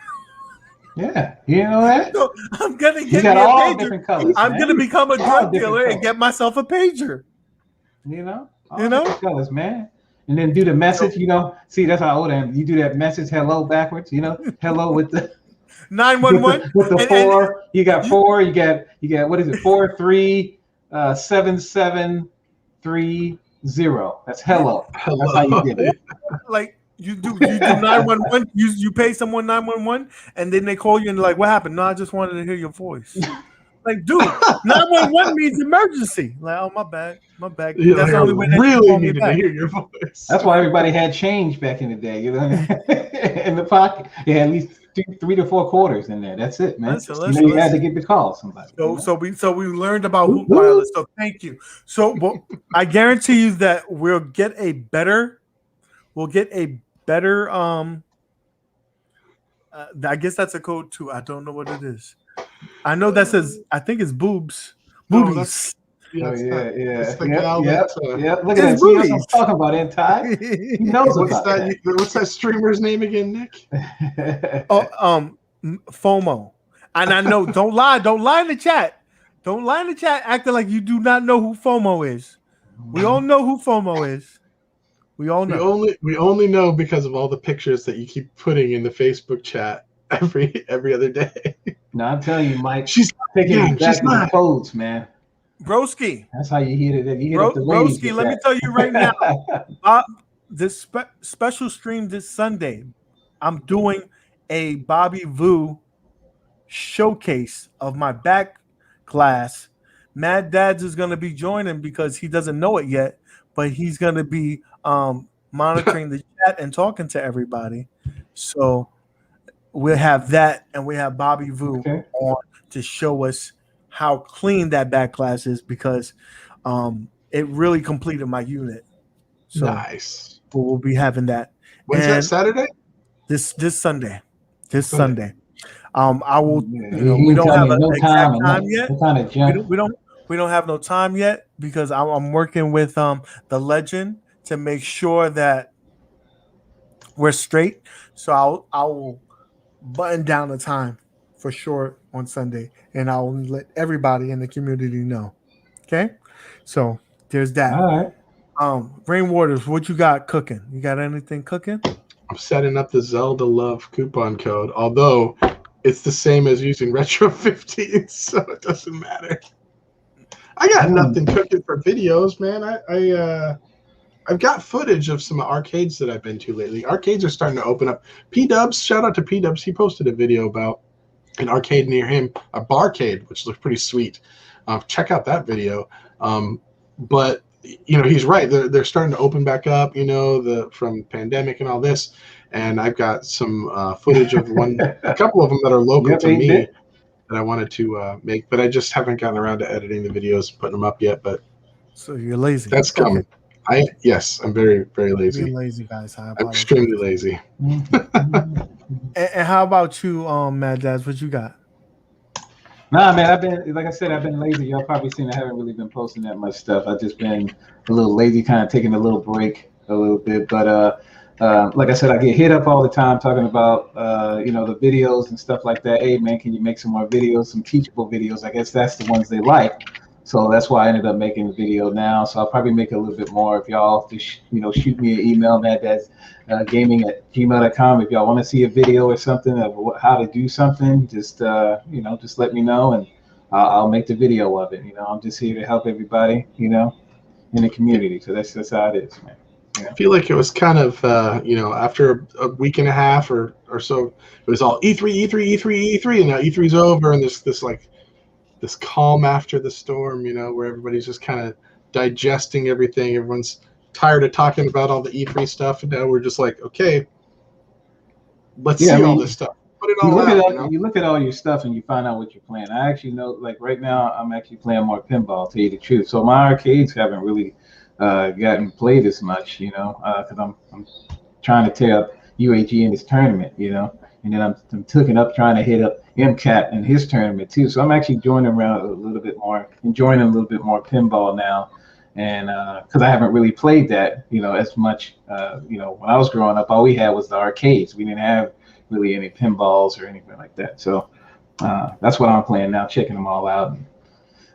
Yeah, you know that? So I'm gonna get got me a all pager. different colors. I'm gonna become a drug dealer and get myself a pager. You know, all different colors, man. And then do the message. You know, see that's how old I am. You do that message hello backwards. You know, hello with the 911 with the 4. You got 4. You got what is it? 4 3 7 7 3 0. That's hello. That's how you get it. Like. You do 911. You pay someone 911, and then they call you and they're like, "What happened?" No, I just wanted to hear your voice. Like, dude, 911 means emergency. Like, oh, my bad. Yeah, that's the only way they really call me needed back. to hear your voice. That's why everybody had change back in the day. You know, in the pocket, you had at least 3 to 4 quarters in there. That's it, man. You had to get the call somebody. So we learned about Hoop Wireless. So thank you. So I guarantee you that we'll get a better. I guess that's a code too. I don't know what it is. I know that says, I think it's boobies. It's the gal that, look at that. See what I'm talking about, ain't Ty? He knows what's that streamer's name again, Nick? FOMO. And I know, don't lie in the chat. Don't lie in the chat acting like you do not know who FOMO is. We all know who FOMO is. We all know. We only know because of all the pictures that you keep putting in the Facebook chat every other day. No, I'm telling you, Mike. She's taking back the codes, man. Broski. That's how you hit it. You hit up the Broski, let me tell you right now. This special stream this Sunday, I'm doing a Bobby Vu showcase of my back class. Mad Dads is going to be joining because he doesn't know it yet, but he's going to be monitoring the chat and talking to everybody. So we'll have that, and we have Bobby Vu on to show us how clean that back class is because it really completed my unit. So nice. We'll be having that. When's that, Saturday? This Sunday. Sunday. I will. We don't have an exact time yet. We don't have no time yet because I'm working with the legend to make sure that we're straight. So I will button down the time for sure on Sunday, and I'll let everybody in the community know. Okay, so there's that. All right. Rainwaters, what you got cooking? You got anything cooking? I'm setting up the Zelda Love coupon code, although it's the same as using Retro 15, so it doesn't matter. I got nothing cooking for videos, man. I've got footage of some arcades that I've been to lately. Arcades are starting to open up. P-Dubs, shout out to P-Dubs. He posted a video about an arcade near him, a barcade, which looks pretty sweet. Check out that video. But he's right. They're starting to open back up. From pandemic and all this. And I've got some footage of a couple of them that are local to me that I wanted to make, but I just haven't gotten around to editing the videos and putting them up yet. But so you're lazy. That's coming. Yes, I'm very, very lazy. You're lazy, guys. I'm extremely lazy. And how about you, Mad Daz? What you got? Nah, man, I've been lazy. Y'all probably seen I haven't really been posting that much stuff. I've just been a little lazy, kind of taking a little break a little bit. But like I said, I get hit up all the time talking about the videos and stuff like that. Hey, man, can you make some more videos, some teachable videos? I guess that's the ones they like. So that's why I ended up making the video now. So I'll probably make a little bit more. If y'all just, shoot me an email, maddazgaming@gmail.com. If y'all want to see a video or something of how to do something, just let me know and I'll make the video of it. I'm just here to help everybody, in the community. So that's how it is, man. I feel like it was kind of, after a week and a half or so, it was all E3, and now E3's over, and there's this calm after the storm, where everybody's just kind of digesting everything. Everyone's tired of talking about all the E3 stuff, and now we're just like, okay, let's see all this stuff. Put it all out. You look at all your stuff and you find out what you're playing. I actually know, like right now, I'm actually playing more pinball, to tell you the truth. So my arcades haven't really gotten played as much, because I'm trying to tear up UAG in this tournament, and then I'm taking up trying to hit up MCAP in his tournament too. So I'm actually joining around a little bit more, enjoying a little bit more pinball now, and because I haven't really played that, as much. When I was growing up, all we had was the arcades. We didn't have really any pinballs or anything like that. So that's what I'm playing now, checking them all out. And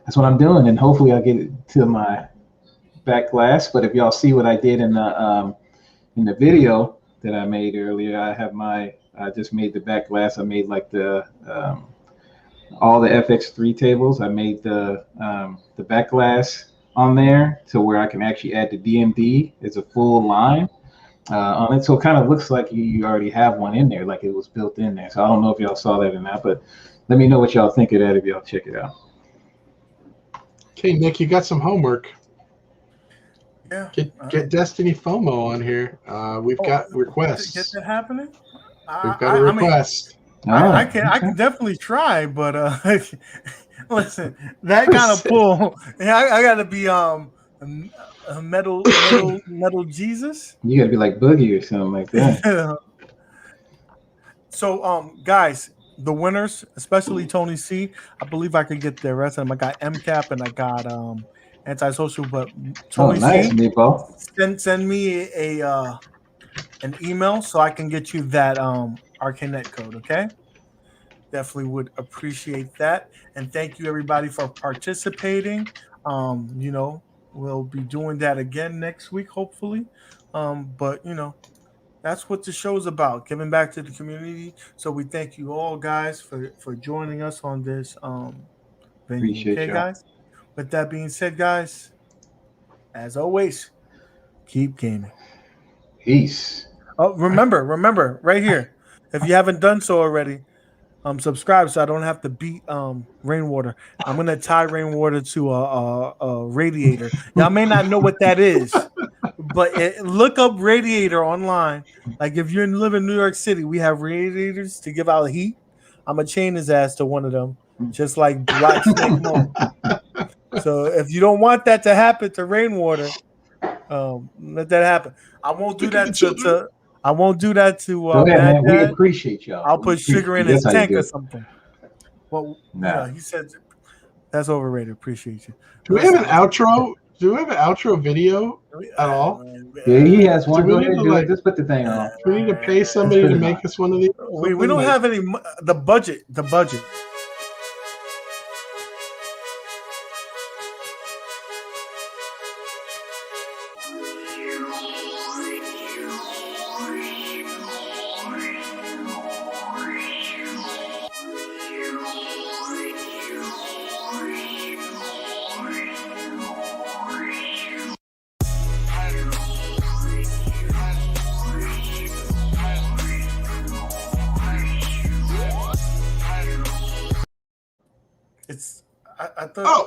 that's what I'm doing, and hopefully I'll get it to my back glass. But if y'all see what I did in the video that I made earlier, I just made the back glass. I made like all the FX3 tables. I made the back glass on there to where I can actually add the DMD as a full line on it. So it kind of looks like you already have one in there, like it was built in there. So I don't know if y'all saw that or not, but let me know what y'all think of that if y'all check it out. Okay, Nick, you got some homework. Yeah. Get Destiny FOMO on here. We've got requests. Get that happening? We've got a request. I can definitely try, but listen, that kind of pull. I got to be a metal Jesus. You got to be like Boogie or something like that. So, guys, the winners, especially Tony C, I believe I could get the rest of them. I got MCAP and I got Antisocial, but Tony nice, C, Meatball. send me an email so I can get you that ArcadeNet code, okay? Definitely would appreciate that. And thank you everybody for participating. We'll be doing that again next week, hopefully. But that's what the show's about, giving back to the community. So we thank you all guys for joining us on this venue. Appreciate okay, guys? With that being said, guys, as always, keep gaming. Peace. Oh, remember, right here. If you haven't done so already, subscribe so I don't have to beat Rainwater. I'm gonna tie Rainwater to a radiator. Y'all may not know what that is, but look up radiator online. Like if you live in New York City, we have radiators to give out heat. I'm gonna chain his ass to one of them, just like Black Snake Moan. So if you don't want that to happen to Rainwater, let that happen. I won't do that to I won't do that to Go ahead, man. We appreciate y'all. I'll put sugar in his tank or something. Well, he said that's overrated. Appreciate you. Do we have an outro? Do we have an outro video at all? Yeah, he has one. Go ahead and do it. Just put the thing on. Do we need to pay somebody to make us one of these? We don't have any. The budget.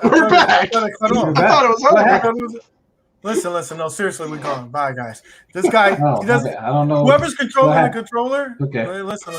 we're back. I thought We're it back. thought it was What over. Listen. No, seriously, we're going. Bye, guys. This guy, Oh, he doesn't. okay. I don't know. Whoever's controlling What the happened? controller. Okay. Listen.